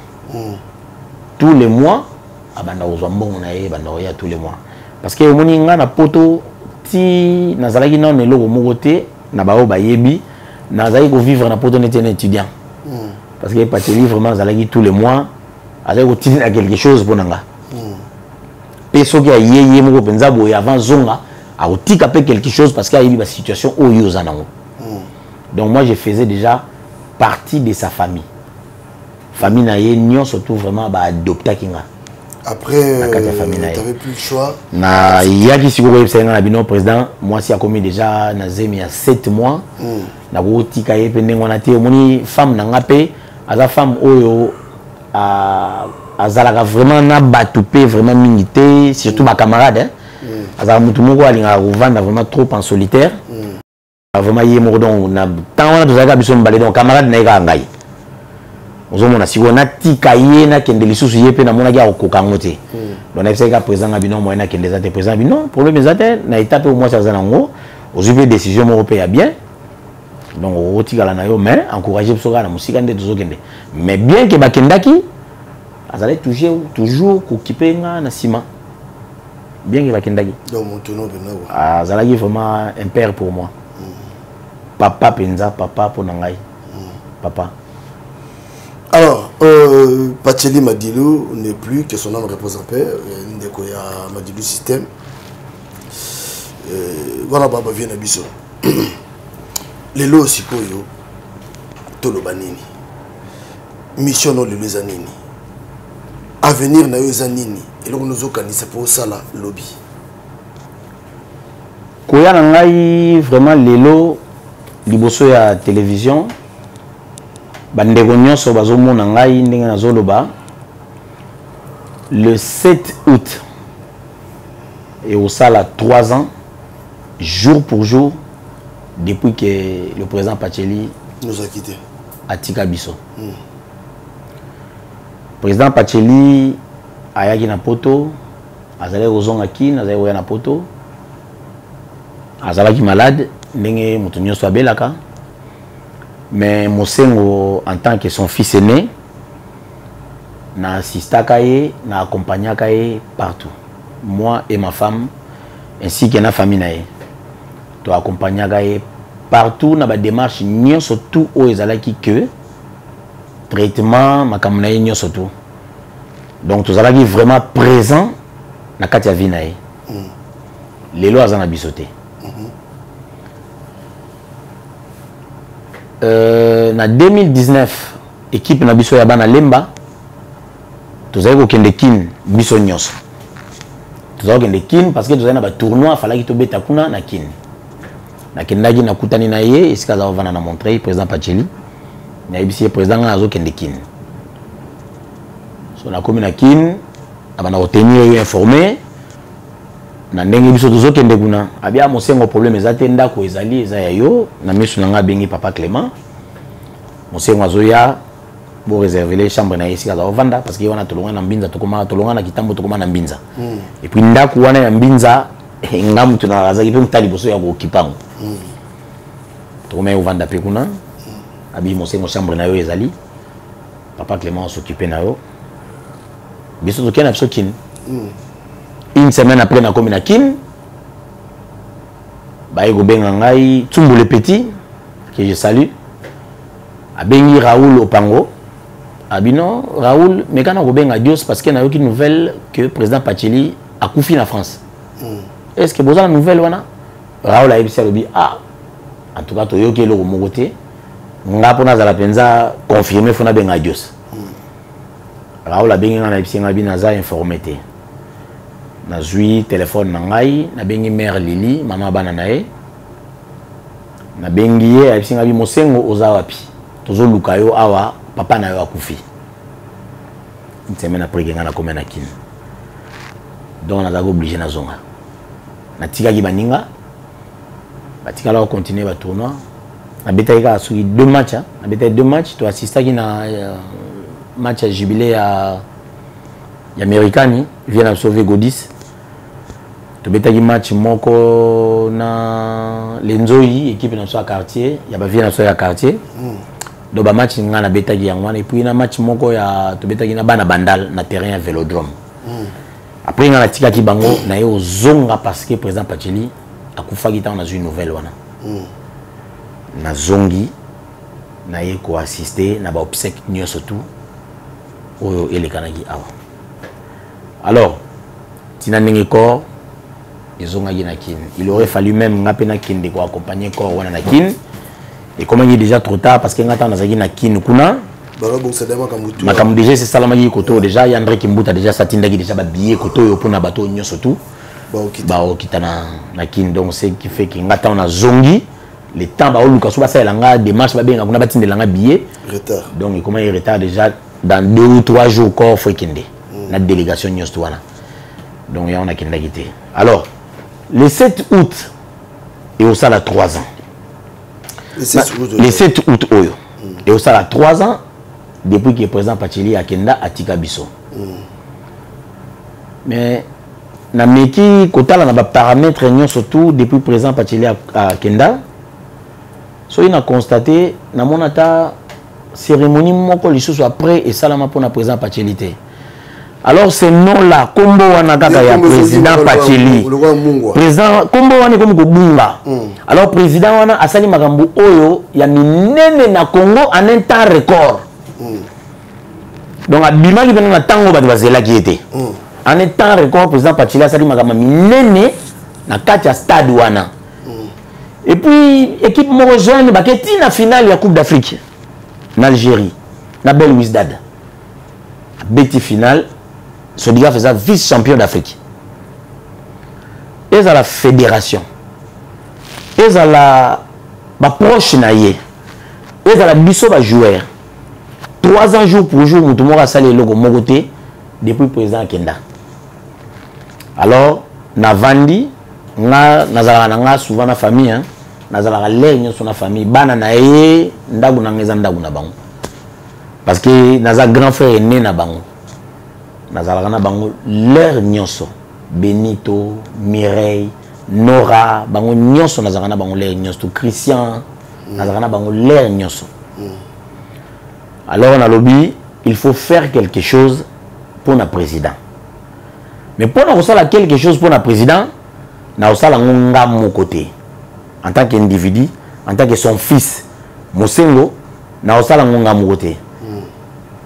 Tous les mois abanda ozwa mbongo na ye banda ya tous les mois. Parce que moni nga na poto ti nazalaki na ne loko mokote na bao bayebi nazali ko vivre na poto n'était un étudiant. Parce que Pacheli vraiment nazalaki tous les mois azali ko tinina quelque chose pour nanga. Peso ki ayeye moko penza boye avant zonga a otika pe quelque chose parce qu'il y a eu une situation où il y a donc moi je faisais déjà partie de sa famille. Famille naye nyon surtout vraiment ba adopter kinga. Après t'avais plus le choix. Na yaki siko ko yebsenga na bino président moi si a commis déjà na Zemi il y a 7 mois. Na ko tika ye pe ndengona te moni femme na ngape aza femme oyo azalaka vraiment na batupé vraiment minité surtout ma camarade azala mutu moko alinga kovanda vraiment trop en solitaire vraiment ye moko donc na tant wana tozalaka biso mibale donc camarade na ye kaka ngai ozomona sikoyo natika ye nakende lisusu ye mpe namonaki akokoka yango te donc nayebisaki ka président nga bino moyen nakende eza te président bino problème eza te na état mpe omwasi aza nango ozwi mpe décision moko mpe ya bien donc okotikala na yo mais encourage biso kaka na mosika nde tozokende mais bien ke bakendaki azalaki toujours kokipe nga na nsima bien que bakendaki. Donc mon tonneau Benoît. Ah, zalaki vraiment un père pour moi. Papa penza, papa pour nangai. Papa. Alors, Pacheli Madilou n'est plus, que son âme repose en paix. Ndeko ya Madilou système. Voilà, Baba vient à Bisso. Les lots aussi pour yo. Tolo banini. Mission no les anini. Avenir na yo zanini. Et donc nous organiser pour ça là lobby. Koya nangai vraiment lelo liboso ya télévision. Bandeko nyonso bazomona ngai ndenge nazoloba le 7 août et au sala 3 ans jour pour jour depuis que le président Pacheli nous a quitté à Tikabiso. Président Pacheli ayaki na poto azalaki kozonga kine azalaki koya na poto azalaki malade ndenge moto nyonso abelaka. Mais Mosengo, en tant que son fils aîné, n'a assisté Kaye, n'a accompagné Kaye partout. Moi et ma femme, ainsi que ma famille, tu accompagné Kaye partout dans la démarche, n'y surtout où ils allaient que traitement, ma caméra n'y surtout. Donc tu allais vraiment présent dans Katia Vinae. Les lois en abissoté. En 2019, l'équipe na biso ya bana lemba, tous avez kende kin biso nyos. Tous avez kende kin parce que tous avez na ba tournoi, fallait que to beta kuna na kin. Na kendagi na kutani na ye, iska za vana na Montreuil président Pacheli. Na ibisi président na zo kende kin. So na komi na kin, abana retenir informé. Na ndenge biso tozo kende kuna abia Mosengo problème ezate ndako ezali eza ya yo na misu nanga bengi papa Clément Mosengo azoya bo réserver les chambres na ici kaza ovanda parce que wana tolonga na mbinza tokoma tolonga na kitambo tokoma na mbinza et puis ndako wana ya mbinza ngamu tunazaki pe mtali boso ya kokipango tokoma ovanda pe kuna abi Mosengo chambre na yo ezali papa Clément s'occuper na yo biso tokena biso kin une semaine après na komi na kin baye go benga ngai Tumbu le petit que je salue abengi Raoul Opango abino Raoul mais kana go benga Dios parce que na yoki nouvelle que président Pacheli a koufi na France est-ce que boza la nouvelle wana Raoul a ebisa lobi ah en tout cas to yoki lo mogote ngapo na zala penza confirmer fona benga Dios Raoul a bengi na ebisa ngabi na za informé na zui téléphone na ngai na bengi mère Lili mama bana nae na bengi ye abisinga bi Mosengo oza wapi tozo luka yo awa papa na yo akufi une semaine après que ngana komena kin donc na zago obligé na zonga na tika ki baninga batika la continuer ba tournoi na betaika suki 2 matchs na betaika 2 matchs to assistaki na match à jubilé à Americani vient à sauver Godis. Tu beta qui match moko na Lenzoi équipe na so quartier ya ba vient na so ya quartier. Do ba match ngana beta qui yangwana et puis na match moko ya tu beta qui na bana bandal na terrain Vélodrome. Après ngana tika ki bango na yo zonga parce que président Pacheli akufa kita na une nouvelle wana. Na zongi na ye ko assister na ba obsèque nyo surtout o ele kanaki awa. Alors, Tinanenge Kor, ils ont gagné Nakin. Il aurait fallu même Ngapena Kin de quoi accompagner Kor Wana Nakin. Et comme il est déjà trop tard, parce qu'il y a Nakin Kuna, Makam déjà c'est Salamagi Koto, déjà Yandre Kimbuta déjà Satindagi déjà billet Koto et Opuna Bato Nyo surtout. Bao Kitana Nakin, donc c'est qui fait qu'il y a Zongi, le temps Bao Lukasuba ça langa démarche ba bien, on a bâti de langa billet. Retard. Donc comment il retard déjà dans 2 ou 3 jours Kor faut Kinde. La délégation Nyostuana. Donc, il y a un qui alors, le 7 août, et au sala 3 ans. Le 7 août, et au sala 3 ans, depuis que le président Pacheli a Kenda à Tikabiso. Mais, na meki kotala na ba paramètres surtout depuis le président Pacheli à Kenda. So il a constaté, na monata cérémonie moko lisusu après et salama pour le président Pacheli. Alors ce nom-là, Kombo Wanakaka ya président Pacheli. Président Kombo Wane comme Kobunga. Alors président Wana Asali Makambu Oyo, ya minene na Congo en un temps record. Donc abima qui na tango ba bazela qui était. En un temps record président Pacheli Asali Makambu minene na katia stade wana. Et puis équipe mo rejoindre ba keti na finale ya Coupe d'Afrique en Algérie. Na Bel Wisdad. Beti finale Sodiga faisait vice-champion d'Afrique. Et à la fédération. Et à la proche naïe. Et à la bisso ba joueur. 3 ans jour pour jour, tout le monde a salé le logo Mogoté depuis le président Kenda. Alors, na vandi, na souvent na famille, hein, na l'air sur la famille, bana naïe, ndagu na ngeza ndagu na bango. Parce que na grand frère est né na bango. Nazalana bango leur nyonso Benito, Mireille, Nora, bango nyonso nazalana bango leur nyonso Christian, nazalana bango leur nyonso. Alors on a lobby, il faut faire quelque chose pour le président. Mais pour nous faire quelque chose pour le président, nous avons ngonga mon côté. En tant qu'individu, en tant que son fils, Mosengo, nous avons ngonga mon côté.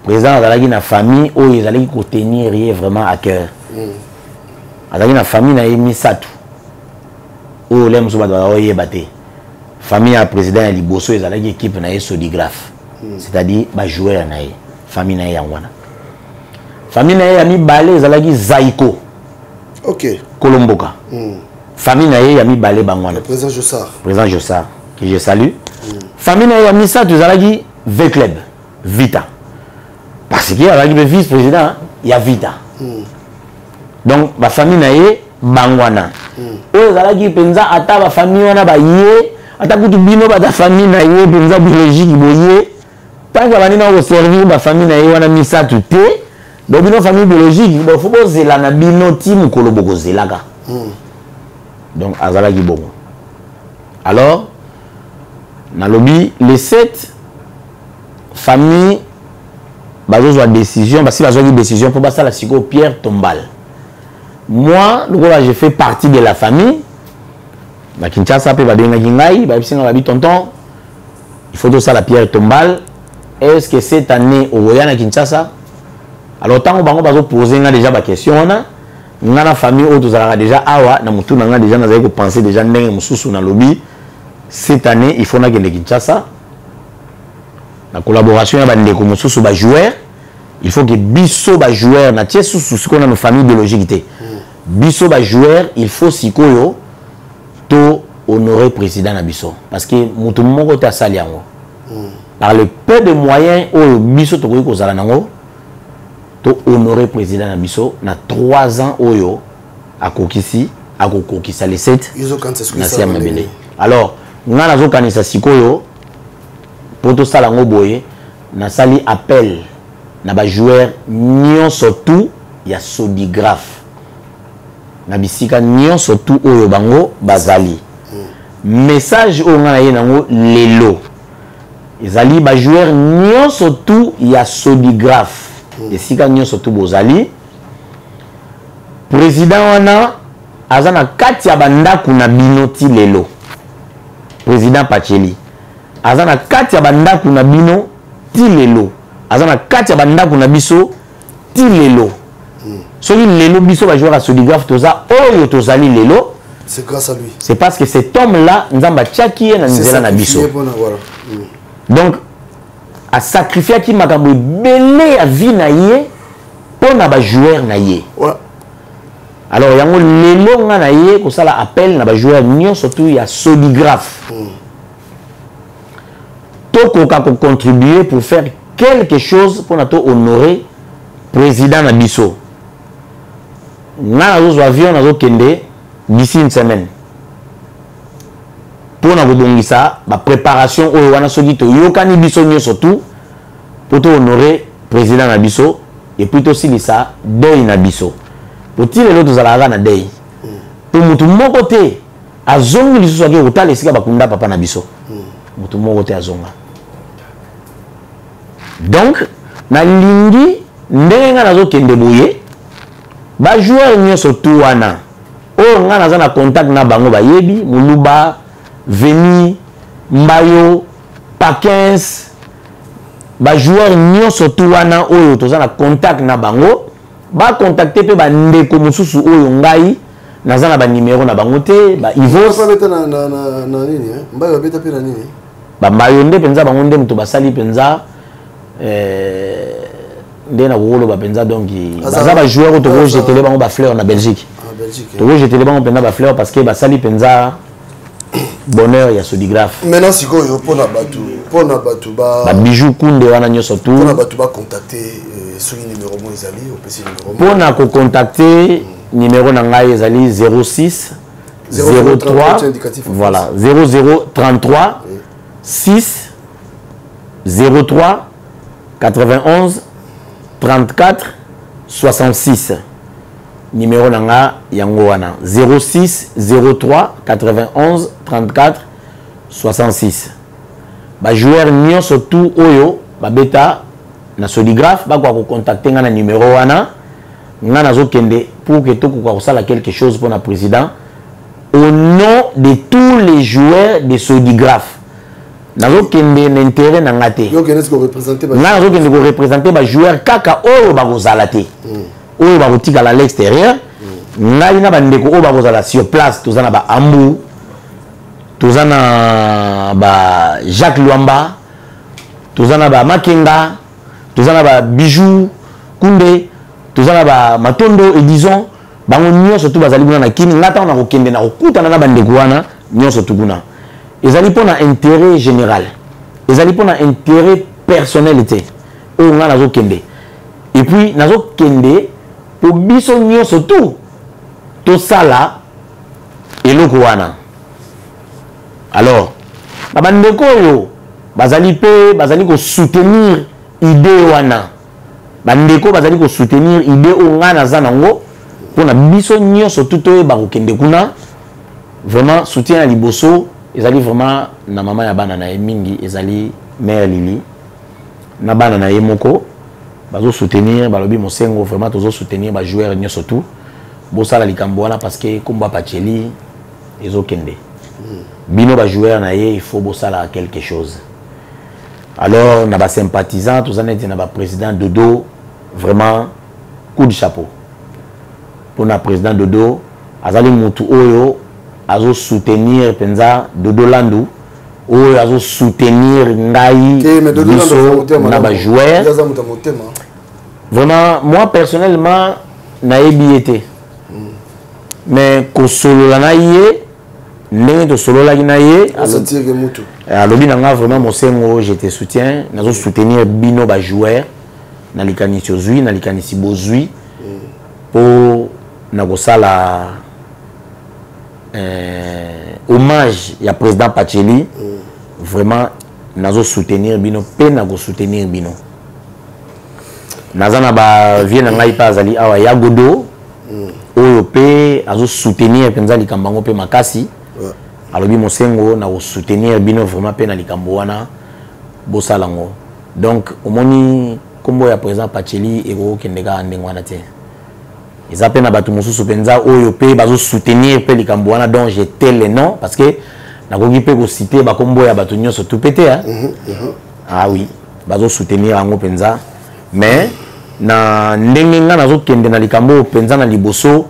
Président Azalagi na famille où ils allaient tenir vraiment à cœur. Azalagi na famille na Misatu. Où l'aime souvent doit battre. Famille à président à Liboso ils allaient équipe na Sodigraph. C'est-à-dire ba joueur na famille na Yangwana. Famille na Yami Balé ils allaient Zaiko. OK. Kolomboka. Famille na Yami Balé Bangwana. Président Jossar. Président Jossar que je salue. Famille na Yami Misatu ils allaient V-Club Vita. Parce qu'il y a le vice-président, il y a Vita. Donc, ma famille naie Bangwana. Ozalaki penza ata ba famille wana ba yé, ata kutu bino ba ta famille naie penza biologique boyé. Tant que bani na ko servir ba famille naie wana misa tuté. Donc bino famille biologique, il faut que zela na bino tim kolobo ko zelaka. Donc azalaki bongo. Alors, na lobby les 7 familles bazo a décision parce que bazo une décision pour passer la psycho Pierre Tombal. Moi, je fais partie de la famille. Na Kinshasa pe ba denga kingai, ba bisinga ba bi tonton. Il faut tout ça la Pierre Tombal. Est-ce que cette année au Royana Kinshasa alors tant bango bazo poser déjà ba question na ngana famille auto zala déjà awa na mutu na déjà na ko penser déjà ndenge mususu na lobby cette année il faut na kende Kinshasa. La collaboration avec les mususu ba joueur, il faut que biso ba joueur na tie sous ce qu'on a nos familles biologiques. Biso ba joueur, il faut sikoyo to honorer président na biso parce que mutu moko ta sali yango. Par le peu de moyens au biso to ko zala nango to honorer président na biso na 3 ans oyo akokisi akokokisa les 7 na siama bele. Alors ngana zo kanisa sikoyo pour tout ça la boye na sali appel na ba joueur nyon surtout ya Sodigraph na bisika nyon surtout oyo bango bazali message o ngana ye nango lelo ezali ba joueur nyon surtout ya Sodigraph esika nyon surtout bozali président wana azana kati ya bandaku na binoti lelo président Pacheli azana kati ya bandaku na bino ti lelo azana kati ya bandaku na biso ti lelo soki lelo biso ba joueur à Sodigraph toza oyo tozali lelo c'est grâce à lui c'est parce que cet homme là nzamba tchaki na nzela na biso donc a sacrifié ki makambo belé a vie na ye pona ba joueur na ye alors yango lelo nga na ye ko sala appel na ba joueur nyon surtout ya Sodigraph Tokoka ko contribuer pour faire quelque chose pour notre honorer président Nabiso. Nous avions nazo kende d'ici une semaine. Pour na bodongisa ba préparation oyo wana soki to yokani biso nyo surtout pour to honorer président Nabiso et plutôt silisa deuil Nabiso. Pour tirer l'autre zalaga na deuil. Pour mutu moko te azongi lisusu ake kotala esika bakunda papa Nabiso. Mutu moko te azonga. Donc, na lingi ndenge nga nazo kende boye ba joueur nyonso tout wana o nga naza na contact na bango bayebi Muluba Veni Mbayo Pakens ba joueur nyonso tout wana oyo toza na contact na bango ba contacter pe ba ndeko mususu oyo ngai naza na ba numéro na bango te ba Ivos pas beta na nini Mbayo beta pe na nini ba Mbayo nde penza bango nde muto basali penza nde na wolo ba penza donc baza ba joueur to ko jeter bango ba fleur na Belgique to ko jeter bango penza ba fleur parce que basali penza bonheur ya Sodigraph maintenant sikoyo pona batu ba bijou kunde wana nyoso tout pona batu ba contacter sur numéro mo ezali au petit numéro pona ko contacter numéro na ngai ezali 06 03 voilà 0033 6 03 91 34 66 numéro nanga yango wana 06 03 91 34 66 ba joueur nyonso tout oyo ba beta na Sodigraph ba ko contacter nga na numéro wana nga nazo kende pour que to ko sala quelque chose pour na président au nom de tous les joueurs de Sodigraph nazo kende l'intérêt na ngate yo kende ko représenter ba nazo kende ko représenter ba joueur kaka oyo ba ko zala te oyo ba kotika à l'extérieur ngai na bandeko oyo ba ko zala sur place tozana ba Ambu tozana ba Jacques Luamba tozana ba Makenga tozana ba Bijou Kunde tozana ba Matondo et disons bango nyonso tout bazali kuna na kini ngata na kokende na kokutana na bandeko wana nyonso tout kuna ezali pona intérêt général ezali pona intérêt personnalité oyo nga nazo kende et puis nazo kende po biso nyonso tout to sala eloko wana alors babandeko oyo bazali ko soutenir idée wana bandeko bazali ko soutenir idée oyo nga naza nango pona biso nyonso tout oyo bakokende kuna vraiment soutien à liboso ezali vraiment na mama ya bana na mingi ezali mère Lili na bana na yemoko bazo soutenir balobi mosengo vraiment tozo soutenir ba joueur nyonso tout bosala likambo wana parce que komba Pacheli ezokende bino ba joueur na ye il faut bosala quelque chose alors na ba sympathisant tozanete na ba président Dodo vraiment coup de chapeau pour na président Dodo azali mutu oyo azo soutenir penza Dodo Landu oyo azo soutenir ngai biso na ba joueur vraiment moi personnellement na ebiete mais ko solo la na ye ndenge to solo la na ye alobi na nga vraiment mosengo je te soutiens nazo soutenir bino ba joueur na likanisi ozui na likanisi bozui po na kosala hommage ya président Pacheli vraiment nazo soutenir bino pe na ko soutenir bino nazana ba vie na ngai pa azali awa ya godo oyo pe azo soutenir penza likambango pe makasi alobi mosengo na ko soutenir bino vraiment pe na likambo wana bosalango donc omoni kombo ya président Pacheli eko kendeka ndengo wana te ils appellent na batu mosusu penza oyo pe bazo soutenir pe likambo wana donc j'étais les noms parce que na koki pe ko citer ba kombo ya batu nyonso tout pété hein ah oui bazo soutenir ango penza mais na ndenge nga nazo kende na likambo penza na liboso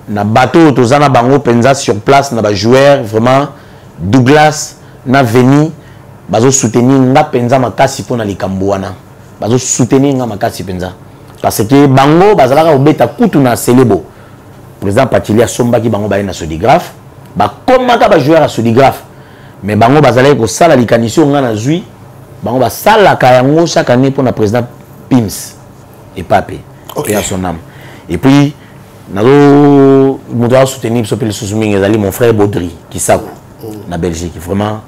na bateau tozana bango penza sur place na ba joueur vraiment Douglas na Veni bazo soutenir nga penza makasi pona likambo wana bazo soutenir nga makasi penza parce que bango bazalaka obeta kutu na selebo président Pacheli asombaki bango baye na Sodigraph bakomaka ba joueur à Sodigraph mais bango bazalaki ko sala likanisi nga na zui bango basalaka yango chaque année pour na président Pims et Pape et à son âme et puis nazo moto soutenir so pe susuming ezali mon frère Baudry qui sa na Belgique vraiment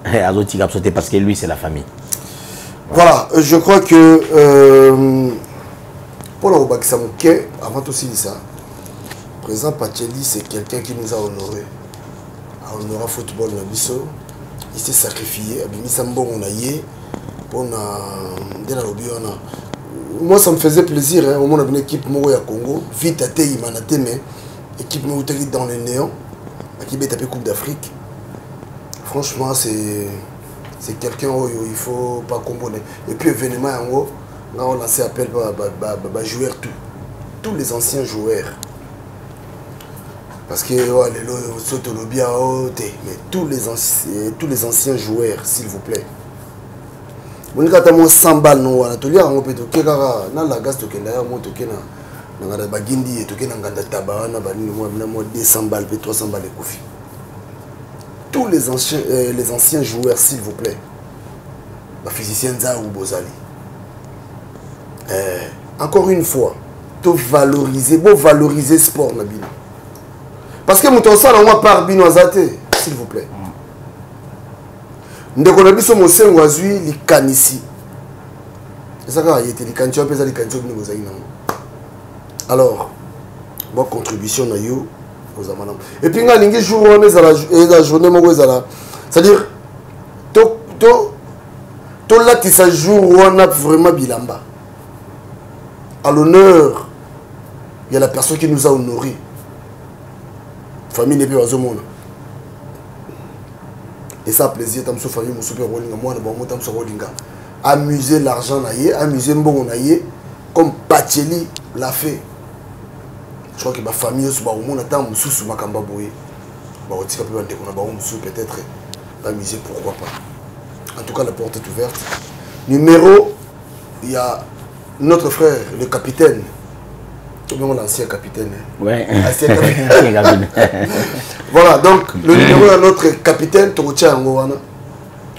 azo tika sauter parce que lui c'est la famille voilà je crois que pour le Robakisa Mouké, avant aussi ça, président Pacheli, c'est quelqu'un qui nous a honoré. A honoré le football na biso. Il s'est sacrifié. Abimi Sambo on a yé. Pour na moi ça me faisait plaisir, hein, au moins on a une équipe Moro à Congo, vite à Tei Manate, mais équipe Moro dans le néant, qui est tapé Coupe d'Afrique. Franchement, c'est quelqu'un où il ne faut pas comprendre. Et puis événement en haut, là on a lancé appel à joueurs, tous les anciens joueurs. Parce que mais tous les anciens joueurs, s'il vous plaît. Vous avez 100 balles, vous avez 100 balles, vous avez 200 balles, 300 balles. Tous les anciens joueurs, s'il vous plaît. Les physiciens ou Bozali. Encore une fois, valoriser le sport. Parce que nous avons par Bino Azate, s'il vous plaît. Nous avons dit que nous avons les canissi. C'est ça qu'il y a des canissons, les canissons. Alors, bonne contribution à vous. Et puis, il y a des jours où on est à la journée, c'est-à-dire, tout là, c'est un jour où on a vraiment bilamba. À l'honneur, il y a la personne qui nous a honorés. Famille n'est plus à ce monde. Et ça, plaisir, tam so famille, mon super rollinga, moi, on tam so rollinga. Amuser l'argent naïe, amuser bon naïe, comme Pacheli l'a fait. Je crois que ma famille, au monde attend sous sous ma camba boye. Bah, on tire un peu peut-être. Amuser, pourquoi pas. En tout cas, la porte est ouverte. Numéro, il y a notre frère, le capitaine. L'ancien capitaine. Ouais. Voilà, donc le numéro de notre capitaine, Torocha Angoana,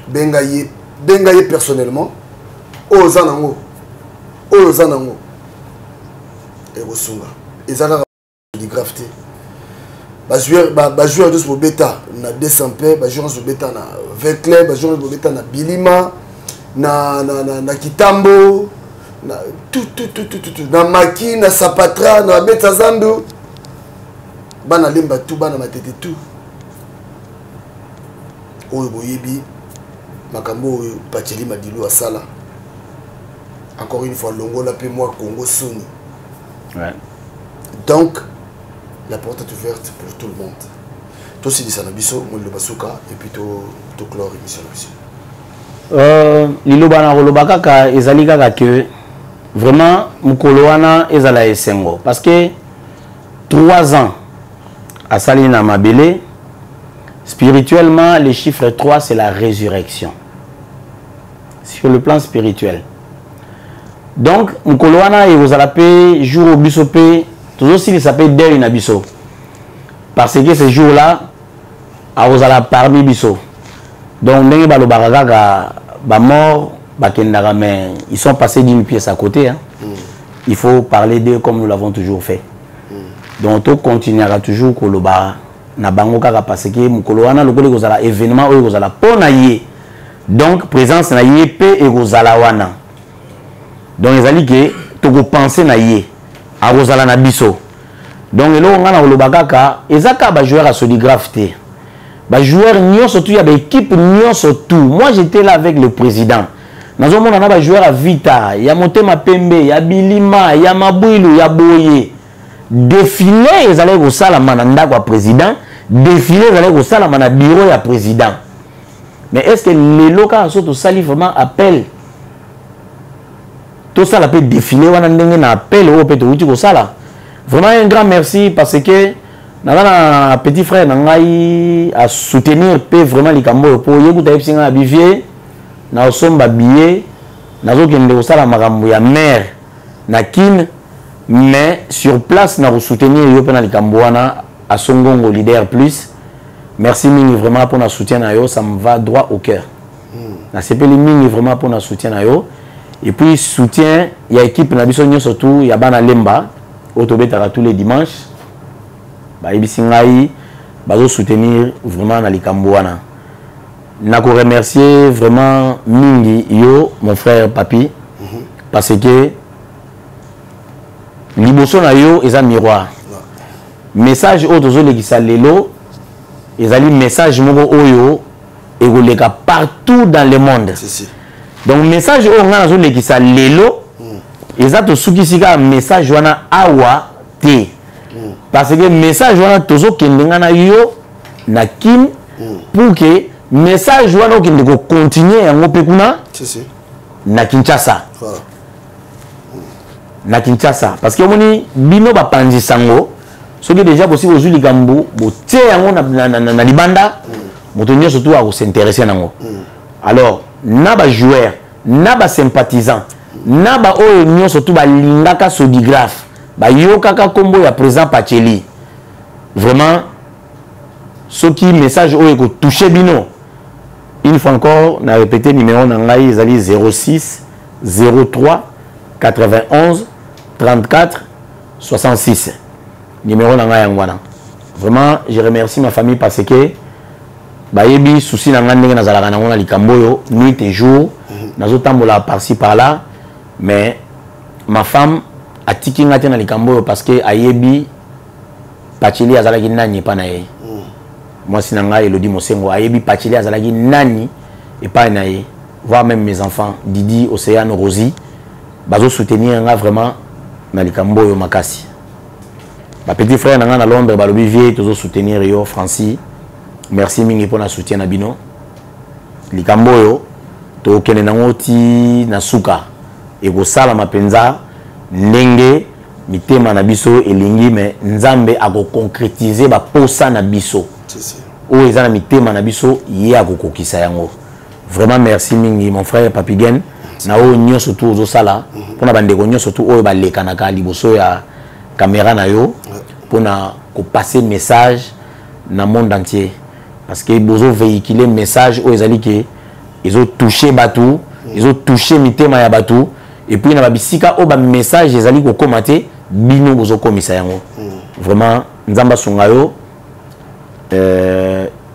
Bengaye personnellement, Ozanango, et Rosunga. Ils ont des graftés. Les joueurs de ce bêta, na 200 paix, les joueurs de ce bêta, na 20 clubs, les joueurs de ce bêta, na Bilima, na Kitambo. Tout na maki na sapatra na beta zando bana lemba tout bana matete tout oyo boyebi makambo oyo Pacheli Madilu asala encore une fois longola pe moi Congo Sony. Ouais. Donc la porte est ouverte pour tout le monde. Toi aussi dis biso mo le basuka et puis to clore émission biso liloba na rolobaka ka ezali kaka que vraiment, Mukoloana est à la Essengo. Parce que 3 ans à Salina Mabele, spirituellement, le chiffre 3, c'est la résurrection. Sur le plan spirituel. Donc, Mukoloana et vous allez jour au Bissopé, toujours s'il s'appelle Der Inabiso. Parce que ce jour-là, vous allez parmi Bisso. Donc, Nengi Balo Baragaga, mort. Mais ils sont passés d'une pièce à côté. Hein. Il faut parler d'eux comme nous l'avons toujours fait. Donc, on continuera toujours à le na bango kaka parce que mukoloana lokole kozala événement oyo kozala pona yé. Donc, présence na yé pe et kozala wana. Donc, ezali ke toko penser na yé a kozala na biso. Donc, elo ngana kolobaka ka ezaka ba joueur à soligraphe te. Ba joueur nyo surtout il y a des équipes nyo surtout. Moi, j'étais là avec le président. Nous avons un joueur à Vita, il y a Motema Pembe, il y a Bilima, il y a Mabouilou, il y a Boye. Défilé, ils allaient au Salamanda comme président. Défilé, ils allaient au Salamanda bureau et président. Mais est-ce que les locaux sont au sali vraiment appel? Tout ça l'appel défilé, on a un appel au Pétou au Sala. Vraiment un grand merci parce que un petit frère a soutenir vraiment les Cambos pour y écouter un bivier. Na osomba billet nazo kende osala makambo ya maire na kin mais sur place na soutenir yo pena likambo wana à Songongo leader plus merci mingi vraiment pour na soutien na yo ça me va droit au cœur na sepeli mingi vraiment pour na soutien na yo et puis soutien il y a équipe na biso nyo surtout ya bana lemba otobetaka tous les dimanches ba ibisingai bazo soutenir vraiment na likambo wana. Je remercier vraiment Mingi Yo, mon frère Papi, parce que Liboso na yo est un miroir. Message autres qui salelo, ils ont message moko oyo et go leka partout dans le monde. Donc message au ngana zo qui salelo, Exact sukisika message wana awa te. Parce que message wana tozo kendengana yo na Kim pour que message wana okende ko continuer yango pe kuna na Kinshasa. Voilà. Na Kinshasa parce que moni bino ba panzi sango soki déjà possible aux likambo boté yango na libanda moto nyonso surtout à s'intéresser nango. Alors na ba joueur na ba sympathisant na ba oyo nyonso surtout ba lingaka sodigraphe ba yokaka kombo ya président Pacheli. Vraiment ce qui message oyo ko toucher bino une fois encore na répété numéro na ngai ezali 06 03 91 34 66 numéro na ngai yangwana. Vraiment je remercie ma famille parce que bayebi souci na ngandenge nazalaka nango na likambo yo nuit et jour nazo tambola par-ci par-là mais ma femme a tiki ngate na likambo yo parce que ayebi Pacheli azalaki nani pa na ye. Moi si nanga Elodie Mosengo ayebi Pacheli azalaki nani et pas na ye. Voir même mes enfants Didi, Océane, Rosie bazo soutenir nga vraiment na likambo yo makasi. Ba petit frère nanga na Londres balobi vie tozo soutenir yo Francis. Merci mingi pour na soutien na bino. Likambo yo to kene nango ti na suka e ko sala mapenza ndenge mitema na biso elingi mais nzambe ako concrétiser ba posa na biso. O ezana mitema na biso ye ako kokisa yango. Vraiment merci mingi mon frère Papigen na o nyonso tout zo sala pona bandeko nyonso tout o ba lekanaka liboso ya caméra na yo pona ko passer message na monde entier parce que bozo véhiculer message o ezali que ils ont touché batou ils ont touché mitema ya batou et puis na ba bisika o ba message ezali ko commenter bino bozo komisa yango. Vraiment nzamba sunga yo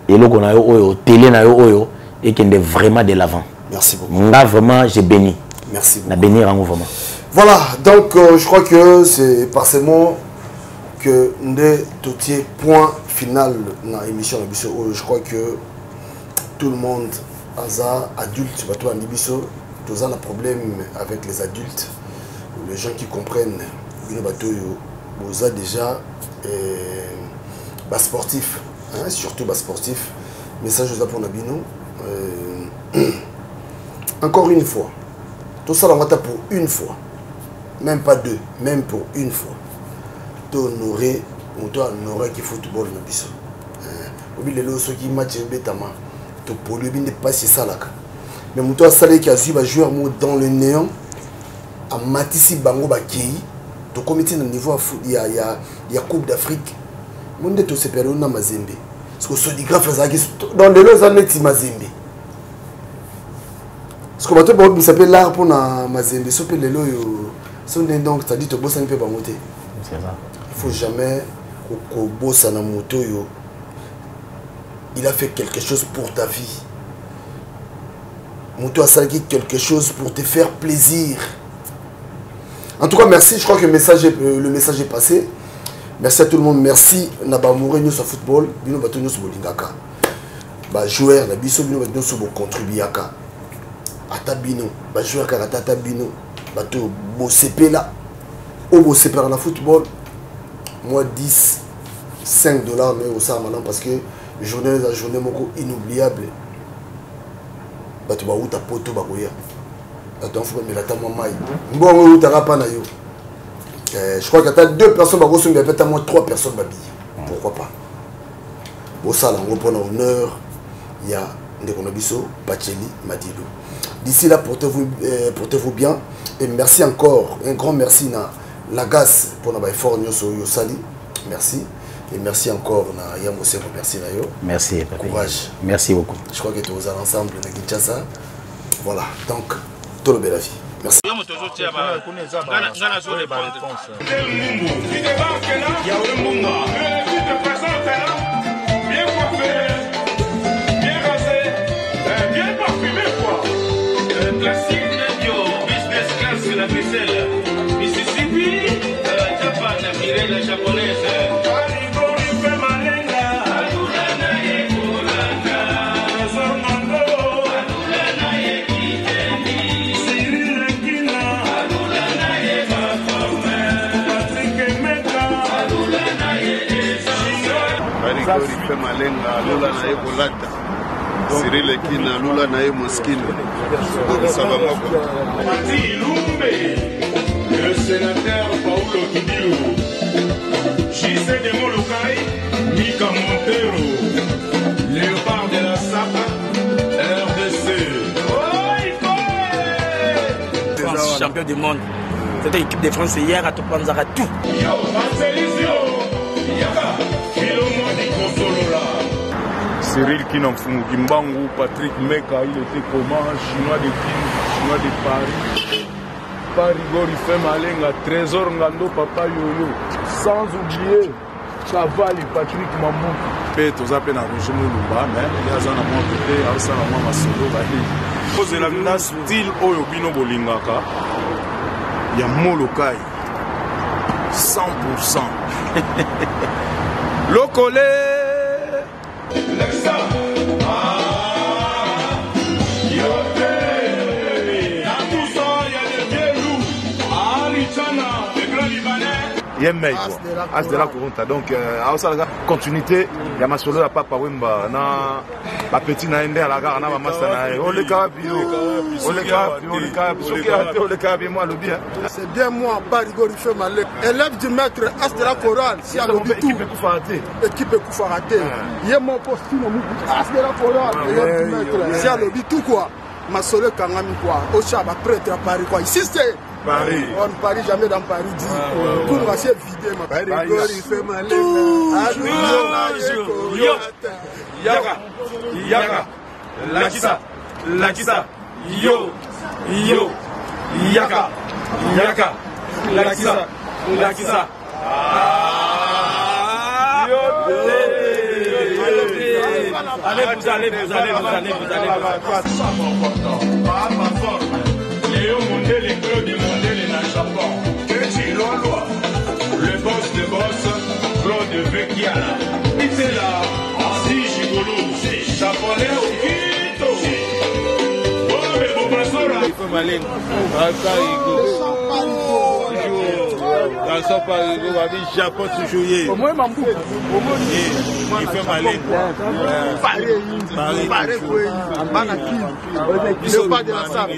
eloko na yo oyo télé na yo oyo et qui est vraiment de l'avant. Merci beaucoup. Là vraiment j'ai béni. Merci beaucoup. Na bénir en vraiment. Voilà, donc je crois que c'est par ces mots que nous avons point final dans l'émission. Je crois que tout le monde, adulte, tous ont un problème avec les adultes, les gens qui comprennent. Vous avez déjà sportif, hein, surtout sportif. Message pour Nabino. Encore une fois, tout ça pour une fois, même pas deux, même pour une fois. Tu honorer qui football na biso. Obi lelo so ki match betama to polo bi ne pas ça là. Mais muto asale ki azu ba joueur mo dans le néant a matisi bango ba kei to comité na niveau ya Coupe d'Afrique. Monde to se perdre na Mazembe. Parce que Sodigraphe azaki dans lelo za meti Mazembe. Parce que bato ba s'appelle l'art pour na Mazembe so pe lelo yo so donc ça dit to bossa pe ba monter. C'est ça. Il ne faut jamais que na moto yo. Il a fait quelque chose pour ta vie. Moto a salé quelque chose pour te faire plaisir. En tout cas, merci. Je crois que le message est passé. Merci à tout le monde. Merci. Naba Mouré sur football. Bino bato nous sur bolingaka. Ba joueur na biso bino bato sur contribuaka. Ata bino. Ba joueur karata bino. Bato bo CP là. Au bo CP dans le football. Moi 10, 5 $, mais au ça maintenant parce que journée à journée moko inoubliable. Bato ba uta poto ba koya. Bato faut me la ta mamai. Bon uta rapa na yo. Je crois que tu as 2 personnes ba koso mais peut-être moins 3 personnes ba billet. Pourquoi pas. Au ça là on reprend honneur, il y a ndeko biso Pacheli Madilo. D'ici là portez-vous bien et merci encore, un grand merci na Lagas pour notre effort yo sali. Merci. Et merci encore na Yamose pour merci na yo. Merci. Courage. Merci beaucoup. Je crois que tous ensemble na Kinshasa. Voilà. Donc tout le bel vie. Merci. fait malenga lula na ye kolata Cyril Kina lula na ye moskine ça va moi le sénateur Paulo Kibilu J.C. de Molokai Mika Montero Léopard de la Sapa RDC France champion du monde. C'était l'équipe de France hier à Topanzara tout. Cyril Kinamfungu Kimbangu, Patrick Meka, il était comment? Chinois de King, Chinois de Paris. Parigor, il fait Malenga, Trésor Ngando, Papa Yoyo. Sans oublier Chavali, Patrick Mamou. Peto, Zapen a rejoint Lumba, mais il y a un moment côté, il y a un moment solo. Cause la mina style Oyo Bino Bolingaka, il y a Molokai. 100%. Le collé. Il y a mec as de la Corunta donc à continuité il y a ma solo à Papa Wemba na la petite na ende à la gare na mama sana on le cabio moi le bien c'est bien moi pas rigolo il fait mal élève du maître as de la chorale si à l'équipe peut rater il y a mon poste as de la chorale élève du maître si à l'obit tout quoi ma solo kangami quoi au chaba prêtre à Paris quoi ici c'est Paris. On ne parie jamais dans Paris. Pour moi, c'est vidé. Ma Paris, il fait mal. Yaka. Lakisa. Yo. Yaka. Lakisa. Allez. Léo Mondele, Claude Mondele na Japon. Kechi Lolwa, le boss de boss, Claude Vecchiana. Itela, Asi Shigolo, Japonais au Quito. Bobe Bobasora. Il faut malin. Dans son parigo, on va dire Japon toujours. Au moins, il fait malin. Paris. Il ne pas de la salle.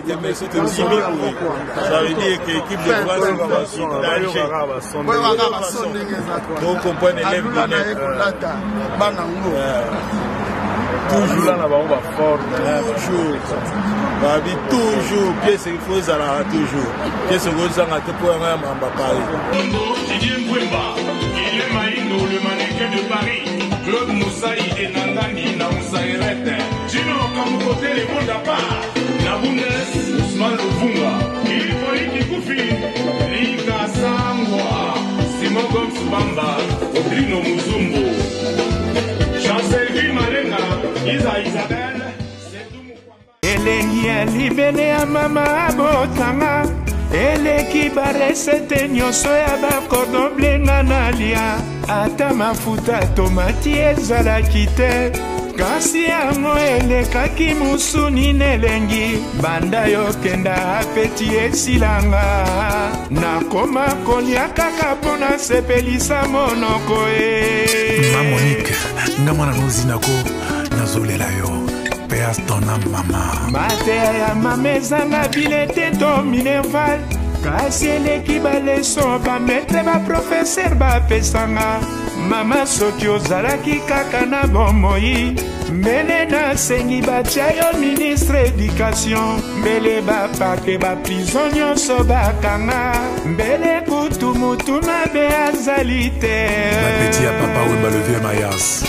Ça veut dire que l'équipe de France va donc on peut élève toujours là, on va fort. Toujours. Qu'est-ce qu'il faut, ça toujours. Qu'est-ce qu'il faut, ça pour un Paris. Il est Maïno, le mannequin de Paris. Claude Moussaï et Nandani, na Moussaïrette. Gino, comme côté les mondes à part. Nabounes, Ousmane Lovunga. Il faut Kikoufi. Lika Sangwa. Simon Gomes Bamba. Oblino Muzumbo. Chancel Malenga. Isabelle. Elengi ya libele ya mama abotanga eleki baresete nyonso ya bakordo blenga nalia ata mafuta tomati ezalaki te kasi yango elekaki musuni nelengi banda yokenda apeti esilanga nakoma kolia kaka mpona sepelisa monoko Ma Monique nga mwana nozinako nazolela yo Tona mama Matea ya mamezanga bilete to minerval kasi eleki baleso bametre baprofeser bapesanga mama soki ozalaki kaka na bomoi mbele nasengi batia yo ministre éducation mbele bapake baprizo nyonso bakanga mbele kutu mutu mabe azali te Bapeti ya papa Wemba le vieux Mayas